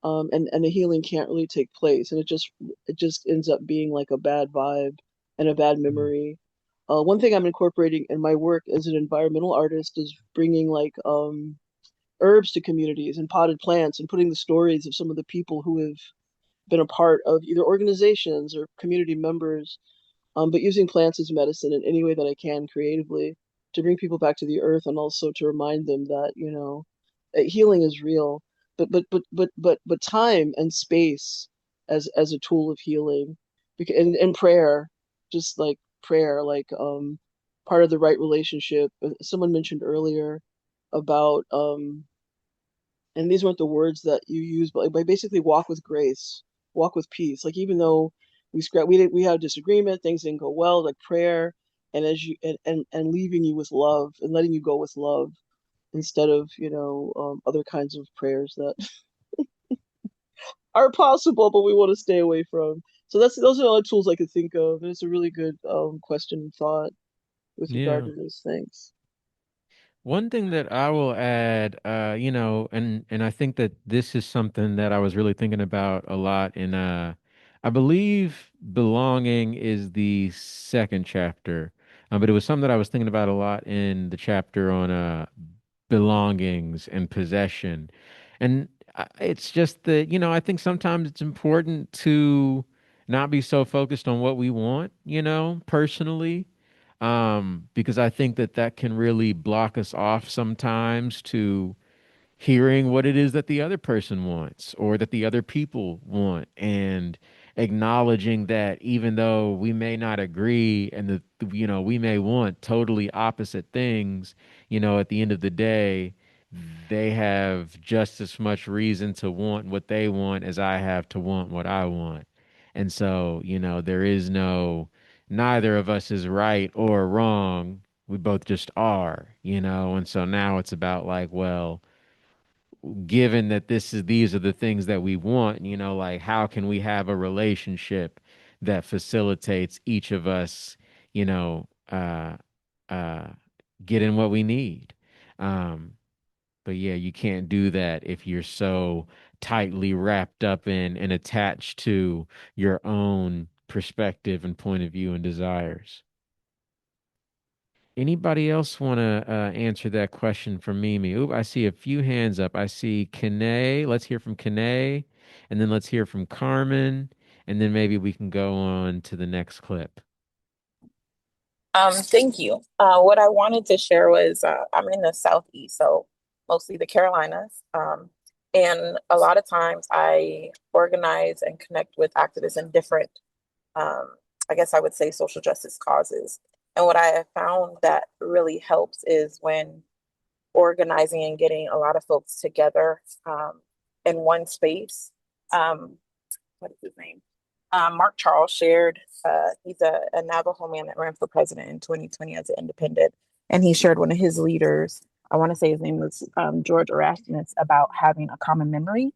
and the healing can't really take place, and it just ends up being like a bad vibe and a bad memory. One thing I'm incorporating in my work as an environmental artist is bringing like herbs to communities and potted plants and putting the stories of some of the people who have been a part of either organizations or community members, but using plants as medicine in any way that I can creatively to bring people back to the earth, and also to remind them that, healing is real, but time and space as a tool of healing, and prayer, just like prayer, like part of the right relationship. Someone mentioned earlier about and these weren't the words that you used, but like basically walk with grace, walk with peace. Like even though we had a disagreement, things didn't go well, like prayer, and as you and leaving you with love and letting you go with love instead of other kinds of prayers that are possible but we want to stay away from. So those are the only tools I could think of, and it's a really good question and thought with regard Yeah. to those things. One thing that I will add, and I think that this is something that I was really thinking about a lot in I believe belonging is the second chapter. But it was something that I was thinking about a lot in the chapter on belongings and possession. And it's just that, I think sometimes it's important to not be so focused on what we want, personally, because I think that that can really block us off sometimes to hearing what it is that the other person wants or that the other people want, and acknowledging that even though we may not agree and we may want totally opposite things, at the end of the day, they have just as much reason to want what they want as I have to want what I want. And so, there is neither of us is right or wrong. We both just are, and so now it's about like, well, given that these are the things that we want, like how can we have a relationship that facilitates each of us, you know, uh uh getting what we need. Um, but yeah, you can't do that if you're so tightly wrapped up in and attached to your own perspective and point of view and desires. Anybody else want to answer that question for Mimi? Oop, I see a few hands up. I see Kane. Let's hear from Kane, and then let's hear from Carmen, and then maybe we can go on to the next clip. Thank you. What I wanted to share was I'm in the Southeast, so mostly the Carolinas. And a lot of times I organize and connect with activists in different, um, I guess I would say, social justice causes. And what I have found that really helps is when organizing and getting a lot of folks together in one space. Um, what is his name? Mark Charles shared, he's a Navajo man that ran for president in 2020 as an independent. And he shared one of his leaders, I want to say his name was George Erasmus, about having a common memory.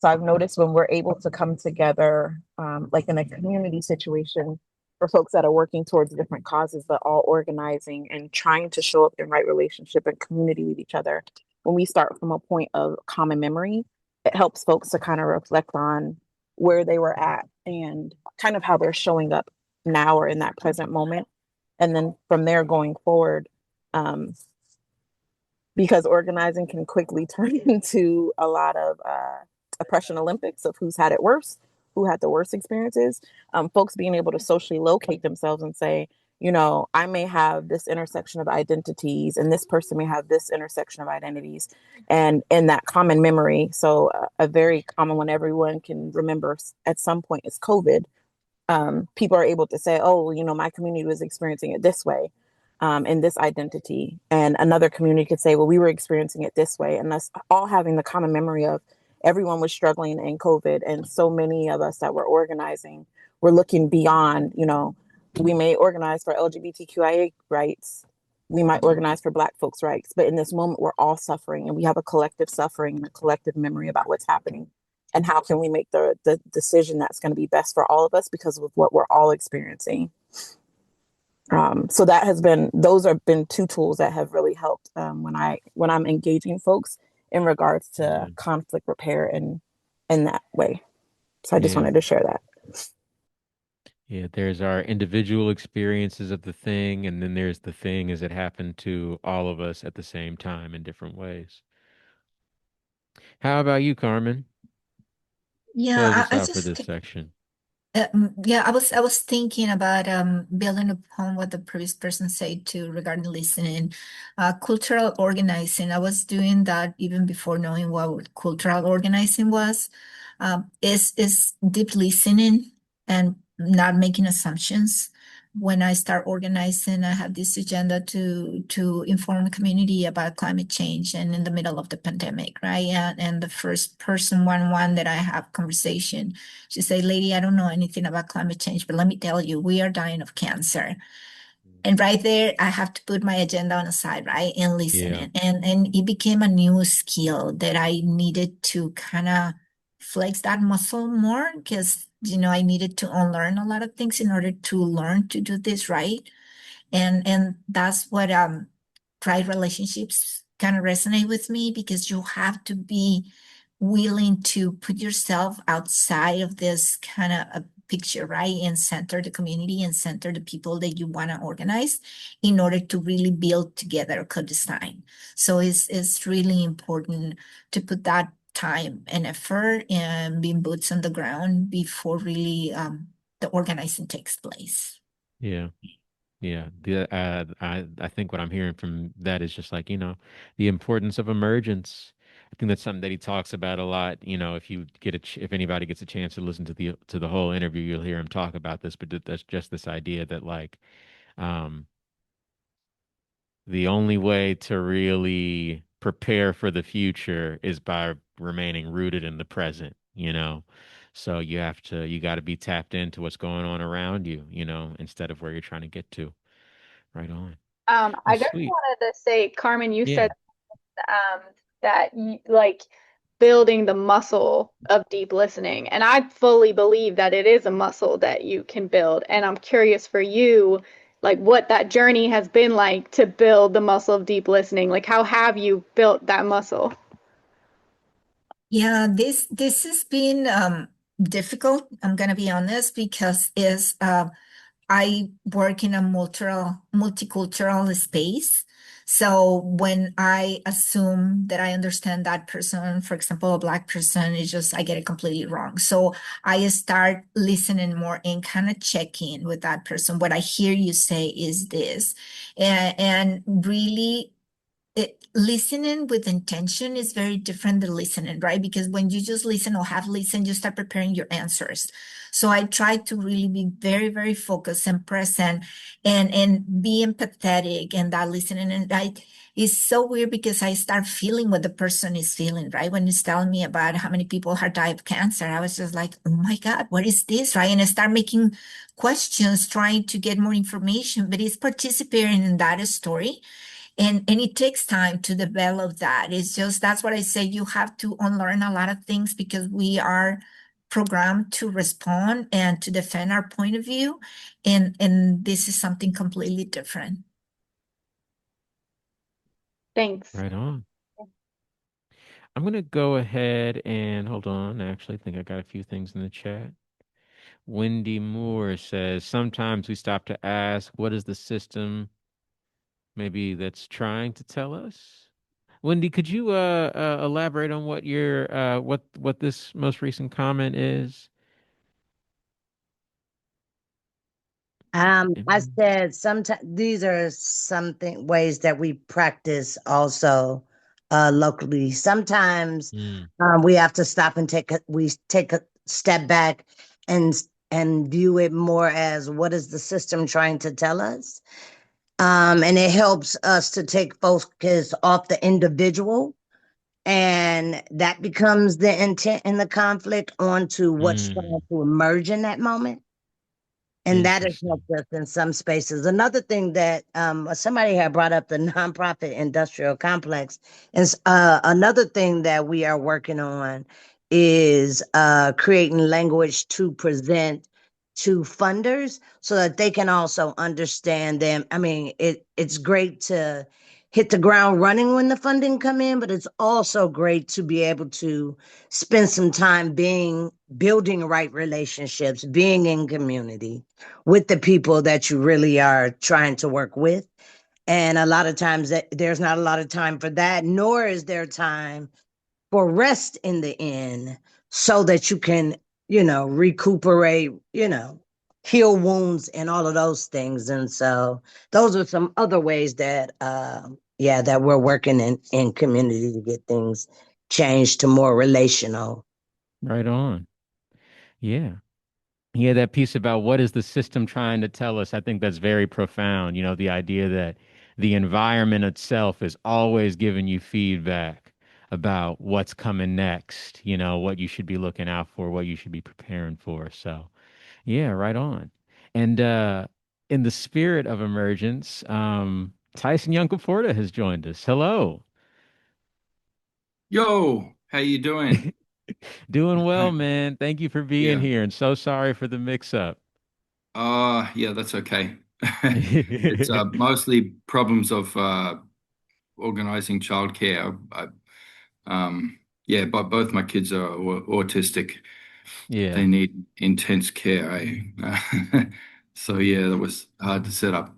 So I've noticed when we're able to come together, like in a community situation, for folks that are working towards different causes, but all organizing and trying to show up in right relationship and community with each other. When we start from a point of common memory, it helps folks to kind of reflect on where they were at and kind of how they're showing up now or in that present moment. And then from there going forward, um, because organizing can quickly turn into a lot of oppression Olympics of who's had it worse, who had the worst experiences. Folks being able to socially locate themselves and say, you know, I may have this intersection of identities, and this person may have this intersection of identities, and in that common memory. So, a very common one everyone can remember at some point is COVID. People are able to say, oh, you know, my community was experiencing it this way, in this identity. And another community could say, well, we were experiencing it this way. And us all having the common memory of everyone was struggling in COVID. And so many of us that were organizing were looking beyond, you know, we may organize for LGBTQIA rights. We might organize for Black folks' rights. But in this moment, we're all suffering, and we have a collective suffering and a collective memory about what's happening. And how can we make the decision that's going to be best for all of us because of what we're all experiencing. So that has been, those have been two tools that have really helped when I'm engaging folks in regards to conflict repair and in that way. So I just wanted to share that. Yeah, there's our individual experiences of the thing, and then there's the thing as it happened to all of us at the same time in different ways. How about you, Carmen? Close Yeah, us I out for just this section. yeah, I was thinking about building upon what the previous person said too regarding listening. Cultural organizing. I was doing that even before knowing what cultural organizing was. Is deep listening and not making assumptions. When I start organizing, I have this agenda to inform the community about climate change and in the middle of the pandemic, right? And the first person one that I have conversation, she say, "Lady, I don't know anything about climate change, but let me tell you, we are dying of cancer." And right there, I have to put my agenda on the side, right? And listen. Yeah. And it became a new skill that I needed to kind of flex that muscle more because, I needed to unlearn a lot of things in order to learn to do this right. And that's what pride relationships kind of resonate with me because you have to be willing to put yourself outside of this kind of a picture, right? And center the community and center the people that you want to organize in order to really build together a co-design. So it's really important to put that time and effort and being boots on the ground before really the organizing takes place. Yeah. Yeah. I think what I'm hearing from that is just like, the importance of emergence. I think that's something that he talks about a lot. If you get if anybody gets a chance to listen to the whole interview, you'll hear him talk about this, but that's just this idea that like um the only way to really prepare for the future is by remaining rooted in the present. So you got to be tapped into what's going on around you, instead of where you're trying to get to. Right on. Well, I just sweet. wanted to say, Carmen, you Yeah. said that like building the muscle of deep listening. And I fully believe that it is a muscle that you can build. And I'm curious for you, like what that journey has been like to build the muscle of deep listening. Like how have you built that muscle? Yeah, this has been difficult. I'm gonna be honest because is I work in a multicultural space. So when I assume that I understand that person, for example, a Black person, it's just I get it completely wrong. So I start listening more and kind of checking with that person. What I hear you say is this, and really listening with intention is very different than listening, right? Because when you just listen or have listened, you start preparing your answers. So I try to really be very, very focused and present and be empathetic and that listening. And it's so weird because I start feeling what the person is feeling, right? When it's telling me about how many people have died of cancer, I was just like, oh my God, what is this, right? And I start making questions, trying to get more information, but it's participating in that story. And it takes time to develop that. It's just that's what I say. You have to unlearn a lot of things because we are programmed to respond and to defend our point of view, and this is something completely different. Thanks. Right on. I'm going to go ahead and hold on. Actually, I think I got a few things in the chat. Wendy Moore says, sometimes we stop to ask, what is the system maybe that's trying to tell us? Wendy, could you elaborate on what your what this most recent comment is? I said sometimes these are something ways that we practice also locally. Sometimes we have to stop and take a step back and view it more as what is the system trying to tell us. And it helps us to take focus off the individual, and that becomes the intent in the conflict onto what's trying to emerge in that moment. And that has helped us in some spaces. Another thing that somebody had brought up, the nonprofit industrial complex, is another thing that we are working on is creating language to present to funders so that they can also understand them. I mean, it's great to hit the ground running when the funding come in, but it's also great to be able to spend some time building right relationships, being in community with the people that you really are trying to work with. And a lot of times there's not a lot of time for that, nor is there time for rest in the end so that you can, recuperate, heal wounds and all of those things. And so those are some other ways that, that we're working in community to get things changed to more relational. Right on. Yeah. Yeah, that piece about what is the system trying to tell us, I think that's very profound. The idea that the environment itself is always giving you feedback about what's coming next, what you should be looking out for, what you should be preparing for. So, yeah, right on. And in the spirit of emergence, Tyson Yunkaporta has joined us. Hello. Yo, how you doing? Doing well, man. Thank you for being Yeah. here, and so sorry for the mix-up. Yeah, that's okay. It's mostly problems of organizing childcare. Yeah, but both my kids are autistic. They Yeah. need intense care. So yeah, that was hard to set up.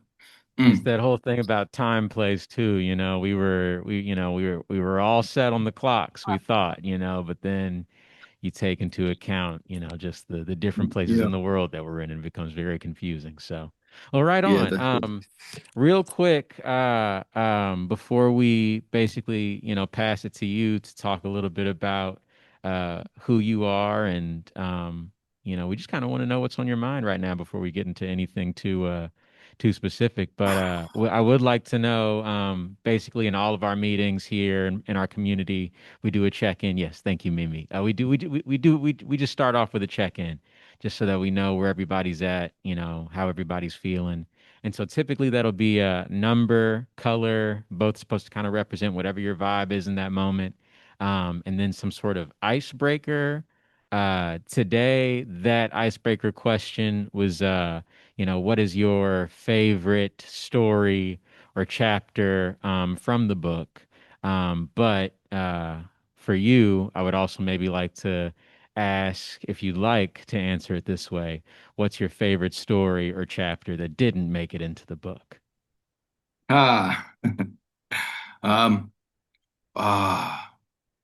It's Mm. that whole thing about time plays too, we were all set on the clocks, we thought, but then you take into account, just the different places Yeah, in the world that we're in, and it becomes very confusing. So, well, right yeah, on. that's it. Real quick, before we basically, pass it to you to talk a little bit about who you are, and we just kind of want to know what's on your mind right now before we get into anything too specific. But I would like to know, basically in all of our meetings here in our community, we do a check-in. Yes, thank you, Mimi. We just start off with a check-in, just so that we know where everybody's at, how everybody's feeling. And so typically that'll be a number, color, both supposed to kind of represent whatever your vibe is in that moment. And then some sort of icebreaker. Today, that icebreaker question was, what is your favorite story or chapter from the book? But for you, I would also maybe like to ask, if you'd like to answer it this way, what's your favorite story or chapter that didn't make it into the book? Ah, um, ah.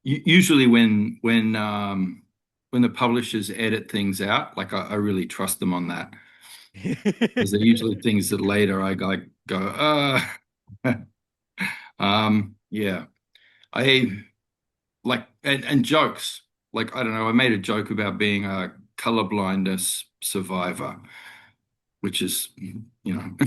Usually when the publishers edit things out, like I really trust them on that, because they're usually things that later I go, yeah. I like and jokes. Like, I don't know, I made a joke about being a color blindness survivor, which is, you know,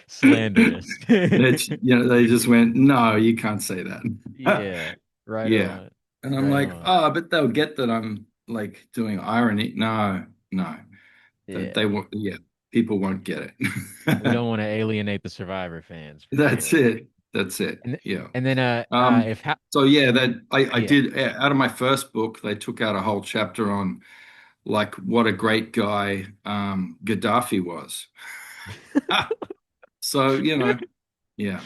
Slanderous. they just went, no, you can't say that. Yeah, right Yeah. on. And I'm Right like, on. oh, but they'll get that I'm like doing irony. No, no. They Yeah. won't, yeah, people won't get We it. don't want to alienate the Survivor fans for That's sure. it. That's it. And Yeah. and then if ha So yeah, that I yeah. did out of my first book, they took out a whole chapter on like what a great guy Gaddafi was. So, yeah.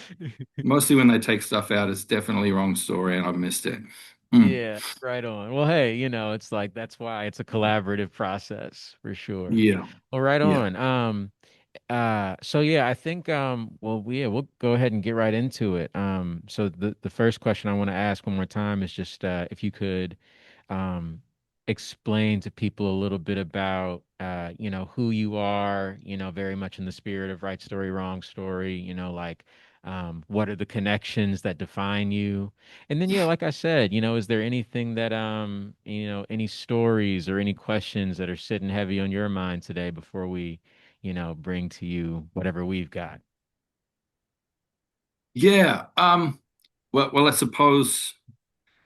Mostly when they take stuff out, it's definitely wrong story and I missed it. Mm. Yeah, right on. Well, hey, it's like that's why it's a collaborative process for sure. Yeah. Well, right Yeah. on. So yeah, I think well we'll go ahead and get right into it. So the first question I want to ask one more time is just if you could um explain to people a little bit about who you are, very much in the spirit of right story, wrong story, like what are the connections that define you? And then yeah, like I said, is there anything that any stories or any questions that are sitting heavy on your mind today before we bring to you whatever we've got. Yeah. Well, I suppose,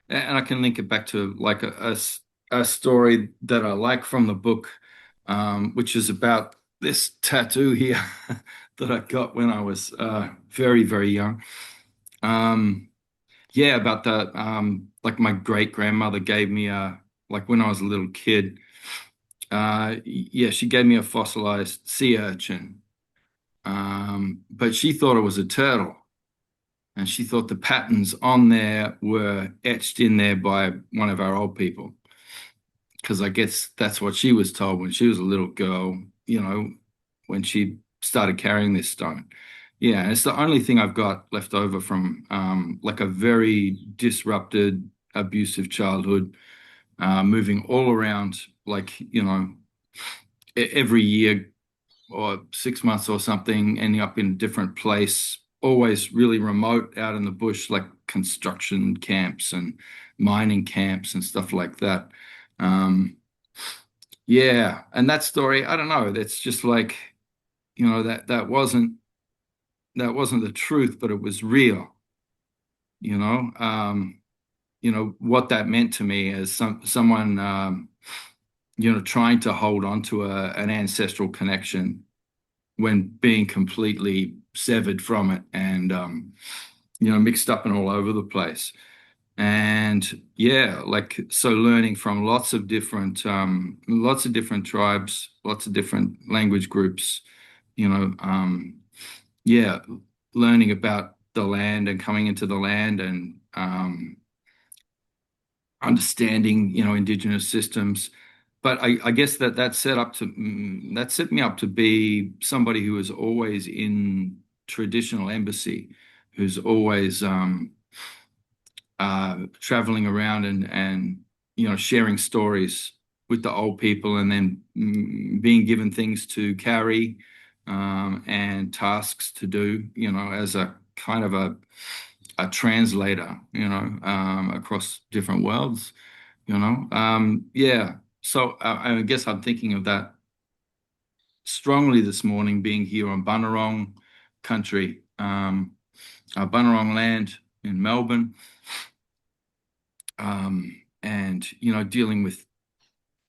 and I can link it back to like a story that I like from the book, which is about this tattoo here that I got when I was very, very young. Um, yeah, about that. Like my great grandmother gave me like when I was a little kid. Yeah, she gave me a fossilized sea urchin, but she thought it was a turtle. And she thought the patterns on there were etched in there by one of our old people. Because I guess that's what she was told when she was a little girl, when she started carrying this stone. Yeah, and it's the only thing I've got left over from like a very disrupted, abusive childhood, moving all around, like, every year or 6 months or something, ending up in a different place, always really remote out in the bush, like construction camps and mining camps and stuff like that. Um, yeah, and that story, I don't know, that's just like, that wasn't the truth, but it was real, you know. What that meant to me as someone trying to hold on to an ancestral connection when being completely severed from it and mixed up and all over the place. And yeah, like so learning from lots of different tribes, lots of different language groups, yeah, learning about the land and coming into the land and understanding, indigenous systems. But I guess that set me up to be somebody who is always in traditional embassy, who's always traveling around and sharing stories with the old people, and then being given things to carry and tasks to do, as a kind of a translator, across different worlds. Yeah. So I guess I'm thinking of that strongly this morning, being here on Bunurong country, Bunurong land in Melbourne, and dealing with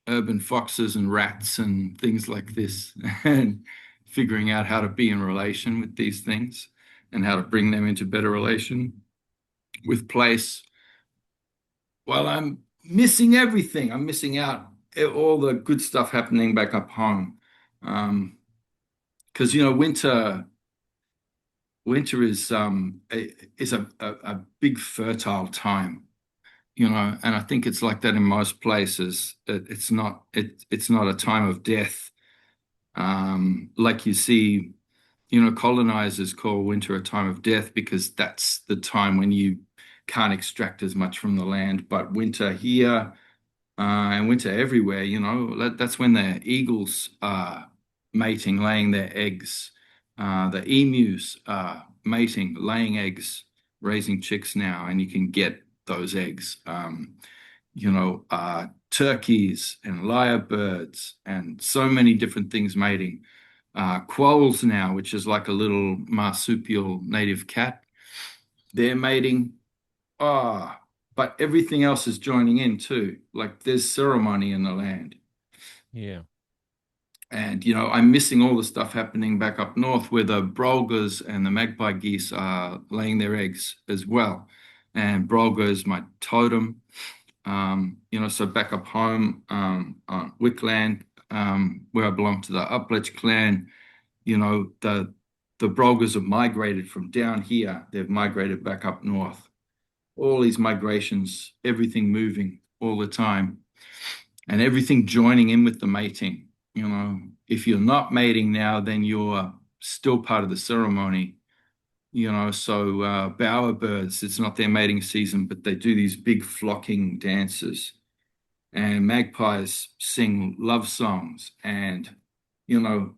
urban foxes and rats and things like this, and figuring out how to be in relation with these things and how to bring them into better relation with place. Well, I'm missing everything. I'm missing out all the good stuff happening back up home. Because winter is a big fertile time, and I think it's like that in most places. It's not a time of death. Like you see, colonizers call winter a time of death because that's the time when you can't extract as much from the land. But winter here and winter everywhere, that's when the eagles are mating, laying their eggs. The emus are mating, laying eggs, raising chicks now, and you can get those eggs. Turkeys and lyrebirds and so many different things mating. Quolls now, which is like a little marsupial native cat, they're mating. Ah, but everything else is joining in too. Like there's ceremony in the land. Yeah. And, I'm missing all the stuff happening back up north where the brolgas and the magpie geese are laying their eggs as well. And brolga is my totem. So back up home on Wickland, where I belong to the Upledge clan, the brolgas have migrated from down here. They've migrated back up north. All these migrations, everything moving all the time, and everything joining in with the mating. If you're not mating now, then you're still part of the ceremony. So bowerbirds, it's not their mating season, but they do these big flocking dances. And magpies sing love songs. And,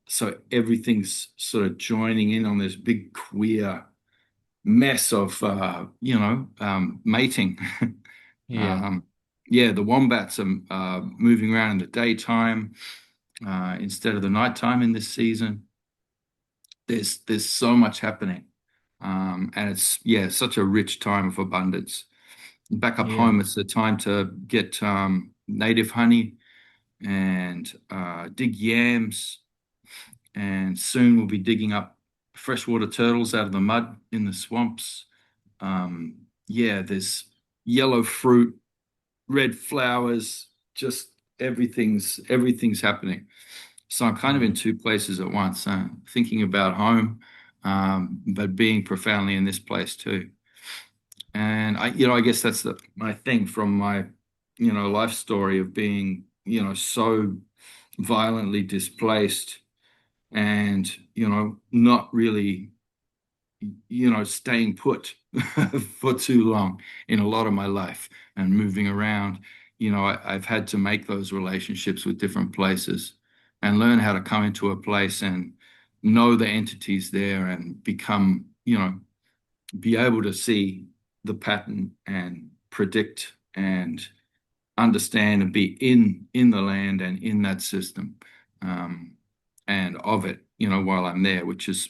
so everything's sort of joining in on this big queer mess of, mating. Yeah. Yeah, the wombats are moving around in the daytime instead of the nighttime in this season. There's so much happening. And it's, such a rich time of abundance. Back up Yeah. home, it's the time to get native honey and dig yams. And soon we'll be digging up freshwater turtles out of the mud in the swamps. There's yellow fruit, red flowers, just everything's happening. So I'm kind of in two places at once, thinking about home, but being profoundly in this place too. And I guess that's my thing from my, life story of being, so violently displaced and, not really, staying put for too long in a lot of my life and moving around. I've had to make those relationships with different places and learn how to come into a place and know the entities there and become, be able to see the pattern and predict and understand and be in the land and in that system, and of it, while I'm there, which is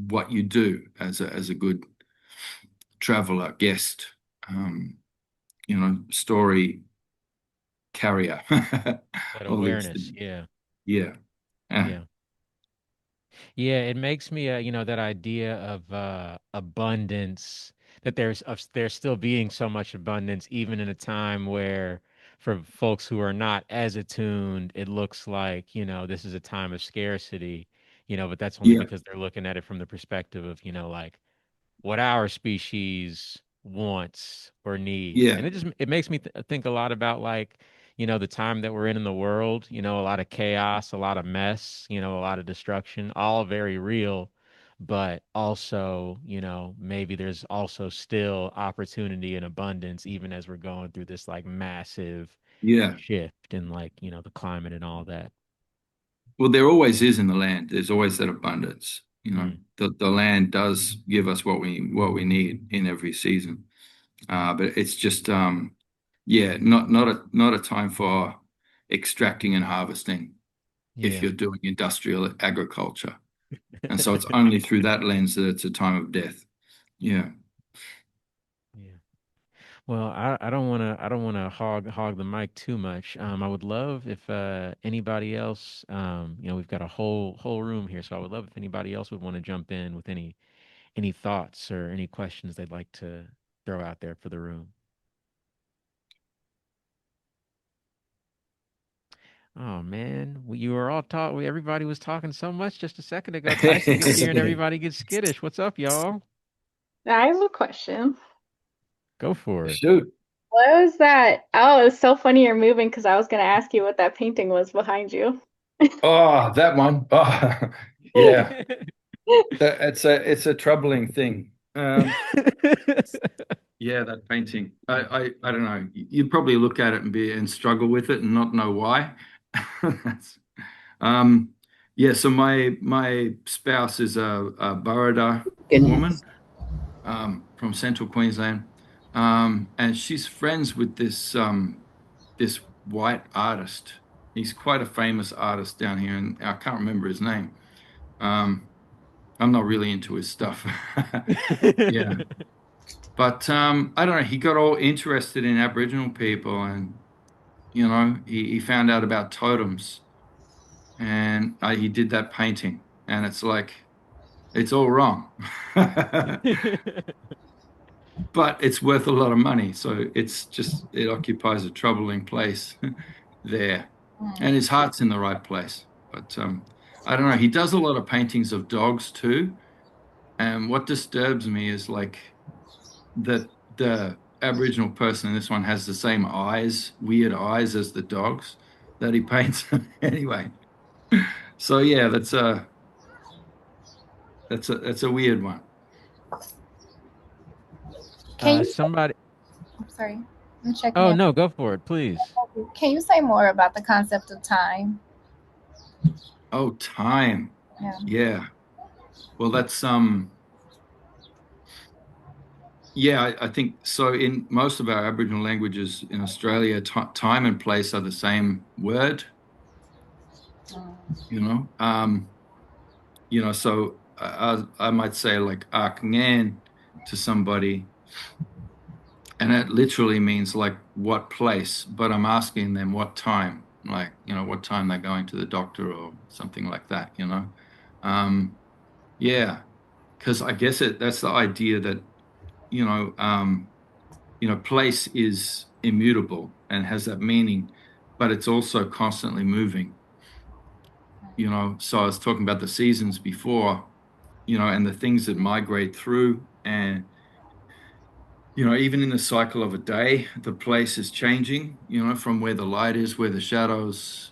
what you do as a good traveler, guest, story carrier. That All these awareness. things. Yeah. Yeah. Yeah. Yeah, it makes me, that idea of abundance, that there's still being so much abundance, even in a time where, for folks who are not as attuned, it looks like, this is a time of scarcity, but that's only Yeah. because they're looking at it from the perspective of, like what our species wants or needs. Yeah. And it makes me think a lot about, like, the time that we're in the world, a lot of chaos, a lot of mess, a lot of destruction, all very real, but also, maybe there's also still opportunity and abundance even as we're going through this like massive Yeah. shift in, like, the climate and all that. Well, there always is in the land. There's always that abundance. Mm. The land does give us what we need in every season. But it's just not a time for extracting and harvesting if Yeah. you're doing industrial agriculture. And so it's only through that lens that it's a time of death. Yeah. Yeah. Well, I don't want to hog the mic too much. I would love if anybody else, we've got a whole room here, so I would love if anybody else would want to jump in with any thoughts or any questions they'd like to throw out there for the room. Oh man, you were all talk. Everybody was talking so much just a second ago. Tyson gets here and everybody gets skittish. What's up, y'all? I have a question. Go for it. Shoot. What was that? Oh, it's so funny you're moving because I was going to ask you what that painting was behind you. Oh, that one. Oh, yeah. It's a troubling thing. Yeah, that painting. I don't know. You'd probably look at it and struggle with it and not know why. That's, um, yeah. So my spouse is a Burrada woman, from Central Queensland, and she's friends with this white artist. He's quite a famous artist down here, and I can't remember his name. Um, I'm not really into his stuff. Yeah. But I don't know, he got all interested in Aboriginal people and he found out about totems and he did that painting, and it's like it's all wrong. But it's worth a lot of money, so it occupies a troubling place there, and his heart's in the right place. But I don't know. He does a lot of paintings of dogs too, and what disturbs me is like that the Aboriginal person in this one has the same eyes, weird eyes as the dogs that he paints. Anyway, so yeah, that's a weird one. Can you Somebody. I'm sorry. I'm checking Oh in. no, go for it, please. Can you say more about the concept of time? Oh, time. Yeah. Yeah. Well, that's yeah, I think so. In most of our Aboriginal languages in Australia, time and place are the same word. You know, so I might say like "ngan" to somebody, and it literally means like what place, but I'm asking them what time, like what time they're going to the doctor or something like that. Um, yeah, because I guess that's the idea that you know. Place is immutable and has that meaning, but it's also constantly moving. So I was talking about the seasons before, and the things that migrate through. And, even in the cycle of a day, the place is changing, from where the light is, where the shadows,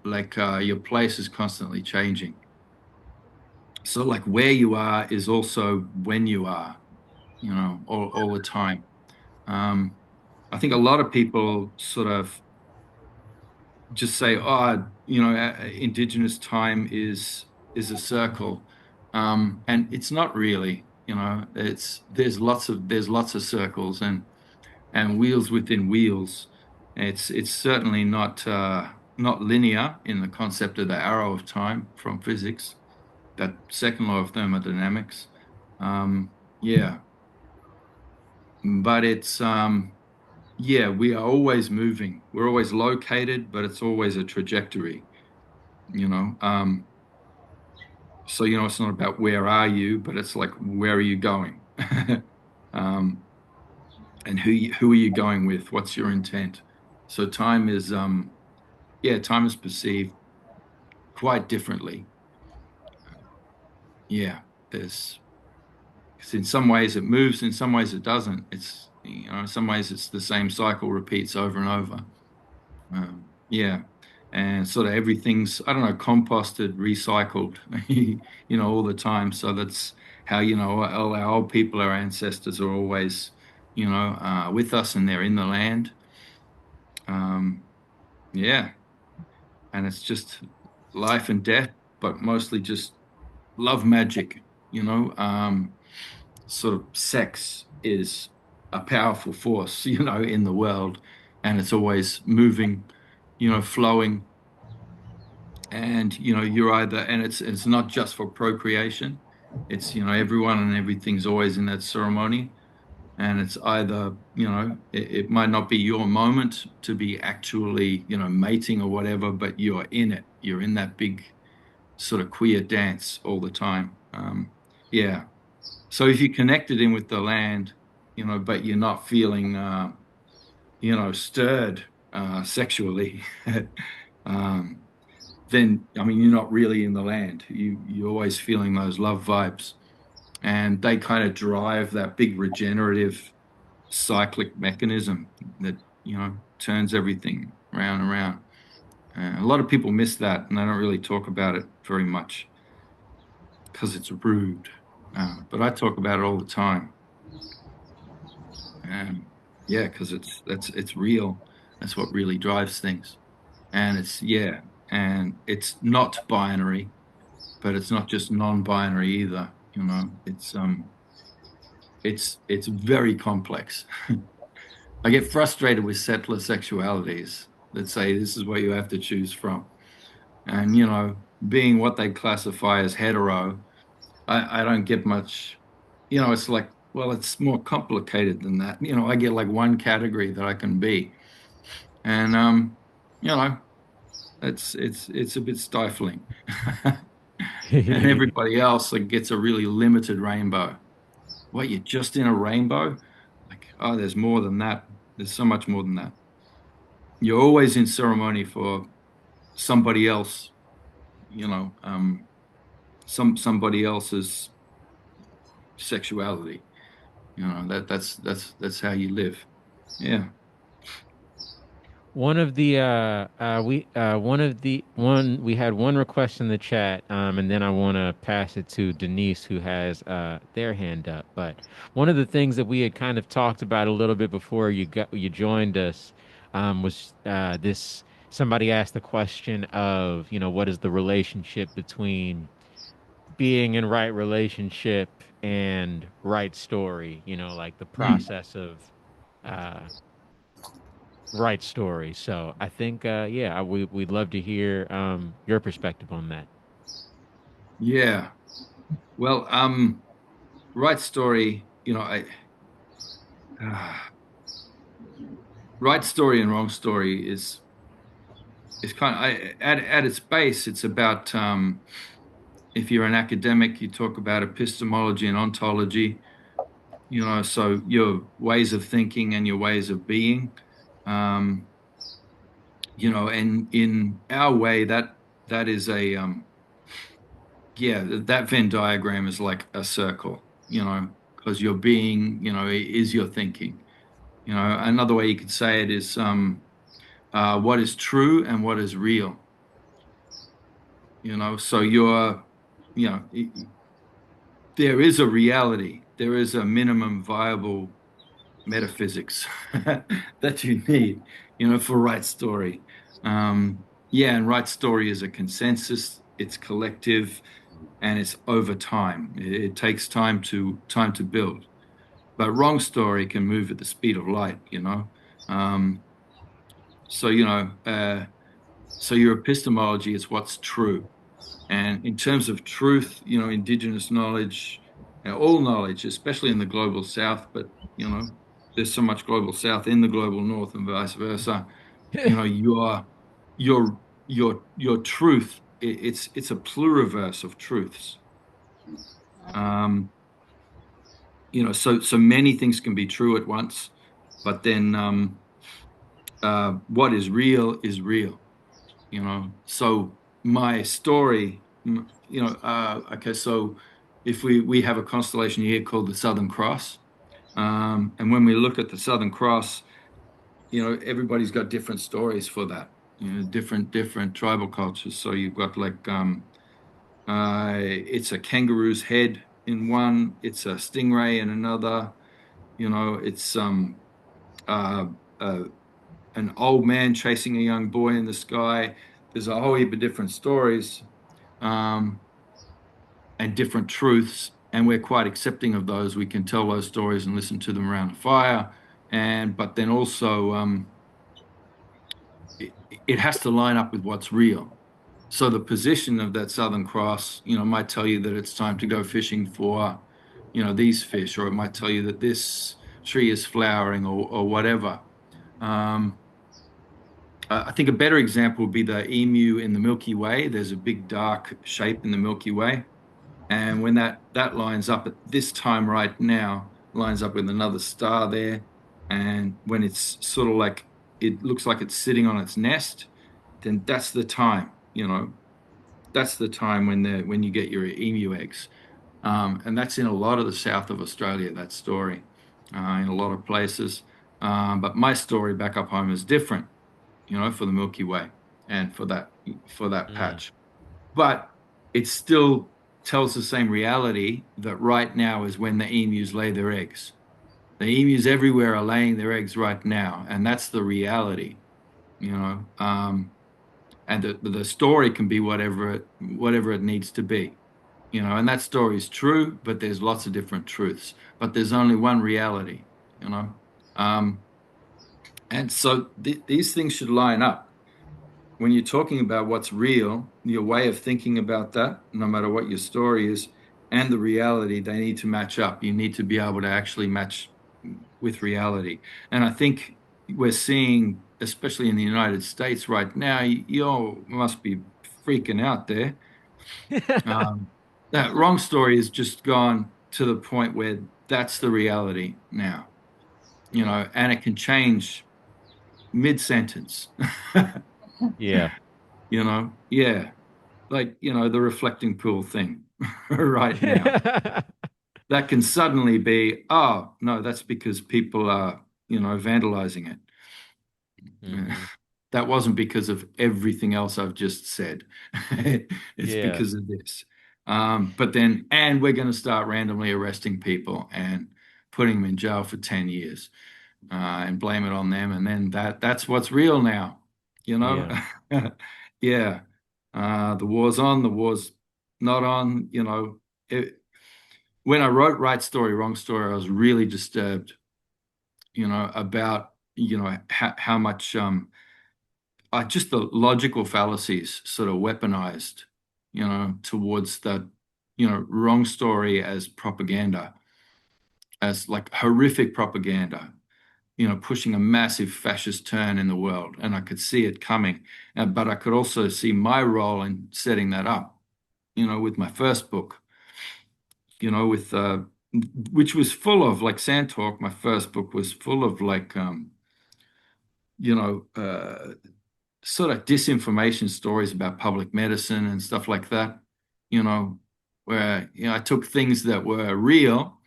like your place is constantly changing. So, like where you are is also when you are, all the time. Um, I think a lot of people sort of just say, oh, indigenous time is a circle, and it's not really. There's lots of circles and wheels within wheels. It's certainly not linear in the concept of the arrow of time from physics, that second law of thermodynamics. Yeah, but it's yeah, we are always moving. We're always located, but it's always a trajectory, you know. So, it's not about where are you, but it's like where are you going? um, and who are you going with? What's your intent? So time is perceived quite differently. Yeah, there's 'cause in some ways it moves, in some ways it doesn't. In some ways it's the same cycle repeats over and over. Yeah. And sort of everything's, I don't know, composted, recycled, all the time. So that's how, all our old people, our ancestors are always, with us and they're in the land. Yeah. And it's just life and death, but mostly just love magic, sort of sex is a powerful force, in the world. And it's always moving, flowing. And you're either, and it's not just for procreation. It's everyone and everything's always in that ceremony, and it's either it might not be your moment to be actually mating or whatever, but you're in it. You're in that big sort of queer dance all the time. Yeah. So if you're connected in with the land, but you're not feeling stirred sexually. um, then I mean you're not really in the land. You're always feeling those love vibes, and they kind of drive that big regenerative cyclic mechanism that turns everything round and round. A lot of people miss that, and they don't really talk about it very much because it's rude. But I talk about it all the time, and yeah, because it's real. That's what really drives things, and it's not binary, but it's not just non-binary either. It's very complex. I get frustrated with settler sexualities that say this is what you have to choose from. And being what they classify as hetero, I don't get much, it's like, well, it's more complicated than that. I get like one category that I can be. And you know, It's a bit stifling. And everybody else like gets a really limited rainbow. What, you're just in a rainbow? Like, oh, there's more than that. There's so much more than that. You're always in ceremony for somebody else, somebody else's sexuality. That's how you live. Yeah. One of the we one of the one we had one request in the chat, and then I want to pass it to Denise, who has their hand up. But one of the things that we had kind of talked about a little bit before you joined us, was this somebody asked the question of, what is the relationship between being in right relationship and right story, like the Mm. process of uh right story. So I think, yeah, we'd love to hear your perspective on that. Yeah. Well, right story, uh, right story and wrong story is kind of at its base, it's about if you're an academic, you talk about epistemology and ontology, so your ways of thinking and your ways of being. Um, and in our way, that is that Venn diagram is like a circle, because your being, is your thinking. Another way you could say it is what is true and what is real. So you know, there is a reality, there is a minimum viable metaphysics that you need, for right story. And right story is a consensus, it's collective, and it's over time. It takes time to build. But wrong story can move at the speed of light. Um, so you know, so your epistemology is what's true. And in terms of truth, indigenous knowledge, all knowledge, especially in the global south, but there's so much global south in the global north and vice versa. Your your truth, it's a pluriverse of truths. Um, so many things can be true at once, but then what is real is real. So my story, okay, so if we have a constellation here called the Southern Cross, and when we look at the Southern Cross, everybody's got different stories for that, different tribal cultures. So you've got like it's a kangaroo's head in one, it's a stingray in another, it's uh, uh, an old man chasing a young boy in the sky. There's a whole heap of different stories, um, and different truths, and we're quite accepting of those. We can tell those stories and listen to them around the fire, but then also it has to line up with what's real. So the position of that Southern Cross, might tell you that it's time to go fishing for, these fish, or it might tell you that this tree is flowering, or whatever. Um, I think a better example would be the emu in the Milky Way. There's a big dark shape in the Milky Way. And when that lines up at this time right now, lines up with another star there. And when it's sort of like, it looks like it's sitting on its nest, then that's the time, that's the time when you get your emu eggs. And that's in a lot of the south of Australia, that story, in a lot of places. But my story back up home is different, for the Milky Way and for that Mm. patch. But it still tells the same reality that right now is when the emus lay their eggs. The emus everywhere are laying their eggs right now, and that's the reality, you know. And the story can be whatever it needs to be, and that story is true, but there's lots of different truths. But there's only one reality, you know. Um, and so these things should line up. When you're talking about what's real, your way of thinking about that, no matter what your story is, and the reality, they need to match up. You need to be able to actually match with reality. And I think we're seeing especially in the United States right now, you all must be freaking out there. That wrong story has just gone to the point where that's the reality now, and it can change mid-sentence. Yeah. Yeah, like, the reflecting pool thing right now. That can suddenly be, oh, no, that's because people are, vandalizing it. Hmm. That wasn't because of everything else I've just said. It's Yeah. because of this. And we're going to start randomly arresting people and putting them in jail for 10 years and blame it on them. And then that's what's real now, you know? Yeah. Yeah. The war's on, the war's not on, when I wrote Right Story, Wrong Story, I was really disturbed, about, how much just the logical fallacies sort of weaponized, towards the, wrong story as propaganda, as like horrific propaganda, pushing a massive fascist turn in the world. And I could see it coming. But I could also see my role in setting that up, with my first book, with which was full of, like, Sand Talk. My first book was full of, like, you know, uh, sort of disinformation stories about public medicine and stuff like that, where, I took things that were real.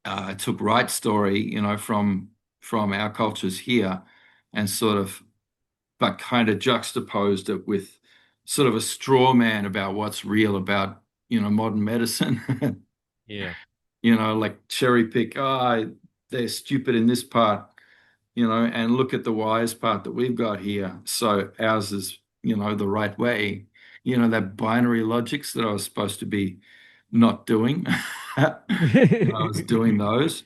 I took right story, from our cultures here, and sort of, but kind of juxtaposed it with sort of a straw man about what's real about, modern medicine. Yeah. Like cherry pick, they're stupid in this part, and look at the wise part that we've got here. So ours is, the right way, that binary logics that I was supposed to be not doing. I was doing those.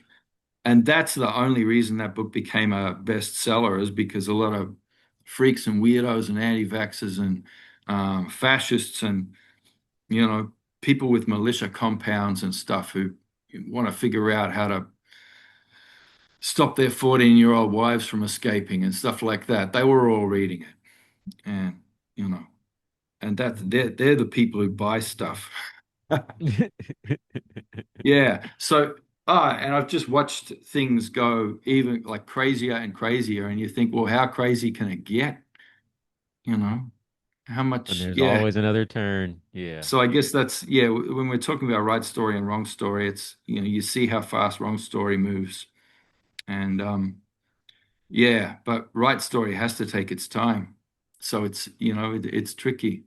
And that's the only reason that book became a bestseller, is because a lot of freaks and weirdos and anti-vaxxers and fascists and, people with militia compounds and stuff who want to figure out how to stop their 14-year-old wives from escaping and stuff like that. They were all reading it. And, and they're the people who buy stuff. Yeah. So, and I've just watched things go even like crazier and crazier. And you think, well, how crazy can it get? How And much? there's Yeah. always another turn. Yeah. So I guess that's, yeah, when we're talking about right story and wrong story, it's, you see how fast wrong story moves. And, yeah, but right story has to take its time. So it's, it's tricky.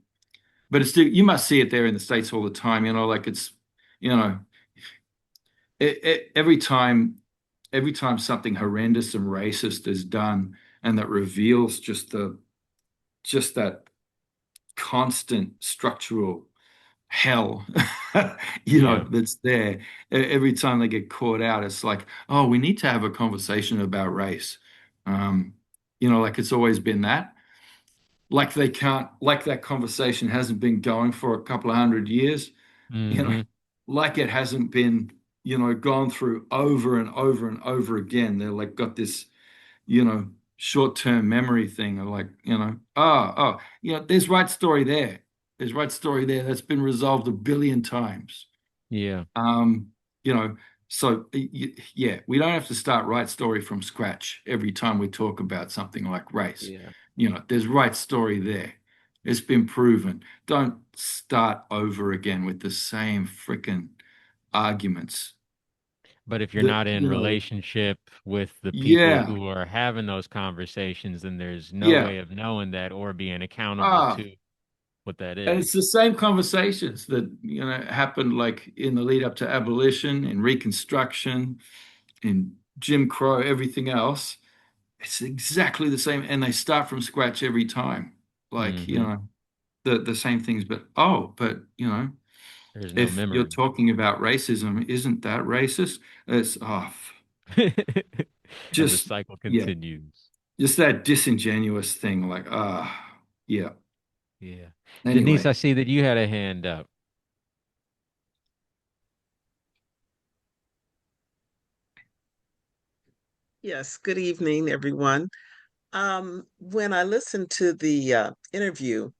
But it's, you must see it there in the States all the time, like it's, you know, every time something horrendous and racist is done, and that reveals just that constant structural hell, Yeah. that's there. Every time they get caught out, it's like, oh, we need to have a conversation about race. Um, like it's always been that. Like they can't, like that conversation hasn't been going for a couple of 100 years, you know, Hmm. like it hasn't been, gone through over and over and over again. They're like got this, short-term memory thing of like, there's right story there. There's right story there that's been resolved a billion times. Yeah. Um, you know, so yeah, we don't have to start right story from scratch every time we talk about something like race. Yeah. There's right story there. It's been proven. Don't start over again with the same freaking arguments. But if you're That, not in relationship with the people yeah, who are having those conversations, then there's no yeah. way of knowing that or being accountable Ah, to what that and it's is. the same conversations that, happened like in the lead up to abolition and Reconstruction and Jim Crow, everything else. It's exactly the same, and they start from scratch every time. Like, Hmm. the same things, but There's no if you're memory. talking about racism, isn't that racist? It's off. And the Just, cycle yeah, continues. just that disingenuous thing, like, yeah. Yeah. Denise, I Anyway, see that you had a hand up. Yes, good evening, everyone. When I listened to the interview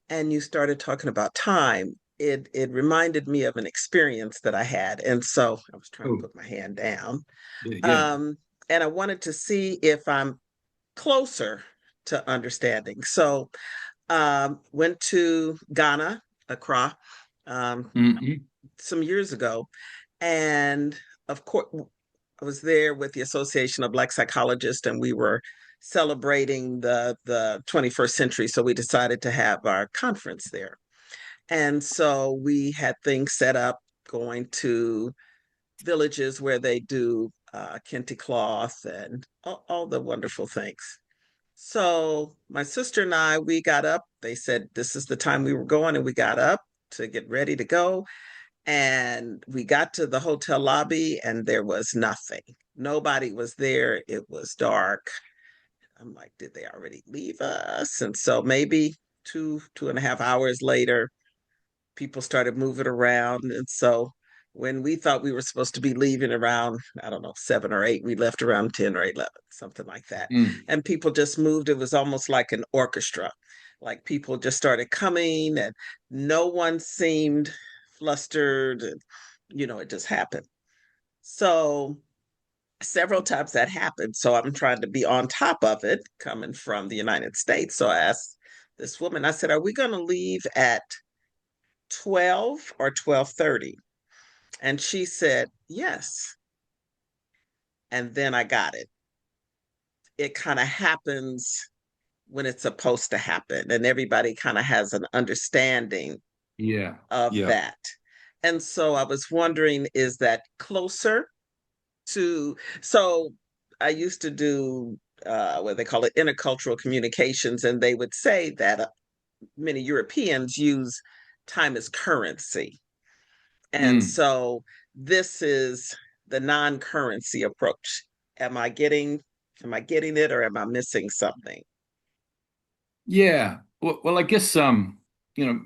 and you started talking about time, it reminded me of an experience that I had. And so I was trying to Oh, put my hand down. yeah, yeah. Um, and I wanted to see if I'm closer to understanding. So went to Ghana, Accra, um, Mm-hmm. some years ago. And of course, I was there with the Association of Black Psychologists, and we were celebrating the 21st century. So we decided to have our conference there. And so we had things set up going to villages where they do kente cloth and all the wonderful things. So my sister and I, we got up. They said this is the time we were going, and we got up to get ready to go. And we got to the hotel lobby, and there was nothing. Nobody was there. It was dark. I'm like, did they already leave us? And so maybe 2.5 hours later, people started moving around. And so when we thought we were supposed to be leaving around, I don't know, 7 or 8, we left around 10 or 11, something like that. Mm. And people just moved. It was almost like an orchestra. Like people just started coming, and no one seemed flustered. And, it just happened. So several times that happened. So I'm trying to be on top of it coming from the United States. So I asked this woman, I said, are we going to leave at 12 or 12:30? And she said, yes. And then I got it. It kind of happens when it's supposed to happen, and everybody kind of has an understanding Yeah, of yeah. that. And so I was wondering, is that closer to, so I used to do what they call it intercultural communications, and they would say that many Europeans use time as currency. And Mm. so this is the non-currency approach. Am I getting it, or am I missing something? Yeah. Well, I guess you know,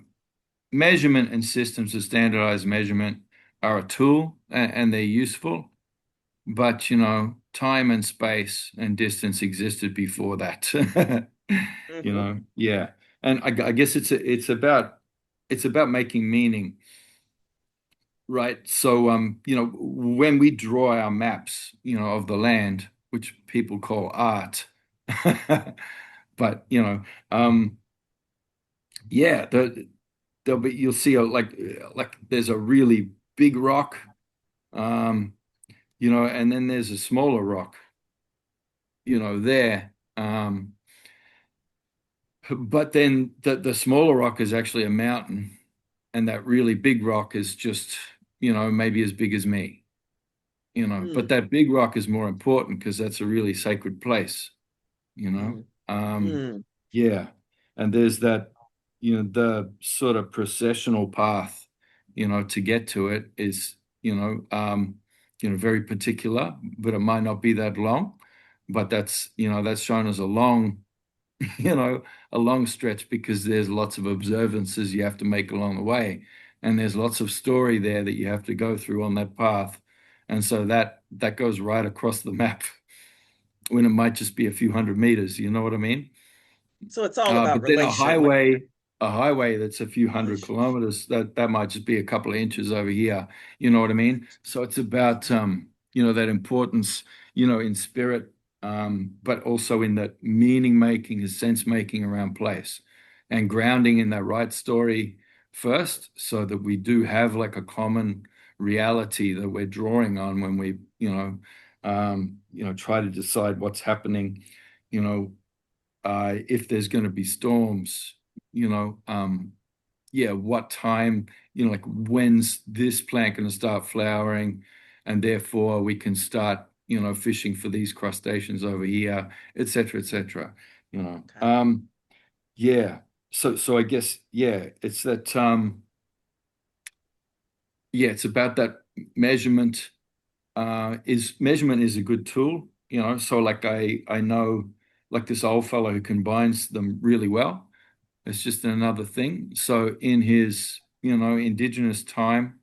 measurement and systems of standardized measurement are a tool and they're useful, but time and space and distance existed before that. Mm-hmm. Yeah. And I guess it's about making meaning, right? So when we draw our maps, of the land, which people call art, but yeah, there'll be you'll see like there's a really big rock, um, and then there's a smaller rock, there. But then the smaller rock is actually a mountain, and that really big rock is just, maybe as big as me, but Mm, that big rock is more important because that's a really sacred place, you know. mm, Um, mm. yeah, and there's that, the sort of processional path, to get to it is, very particular, but it might not be that long, but that's shown as a long, you know, a long stretch because there's lots of observances you have to make along the way, and there's lots of story there that you have to go through on that path, and so that goes right across the map when it might just be a few hundred meters. You know what I mean? So it's all about But then a relation. highway that's a few hundred kilometers, that might just be a couple of inches over here. You know what I mean? So it's about that importance, in spirit, but also in that meaning making, and sense making around place, and grounding in that right story first, so that we do have like a common reality that we're drawing on when we, try to decide what's happening, you know if there's going to be storms, yeah, what time, like when's this plant going to start flowering, and therefore we can start, fishing for these crustaceans over here, etc., etc. You know, Okay. yeah. So I guess, yeah, it's that, yeah, it's about that measurement. Measurement is a good tool, so like I know like this old fellow who combines them really well. It's just another thing. So in his, indigenous time,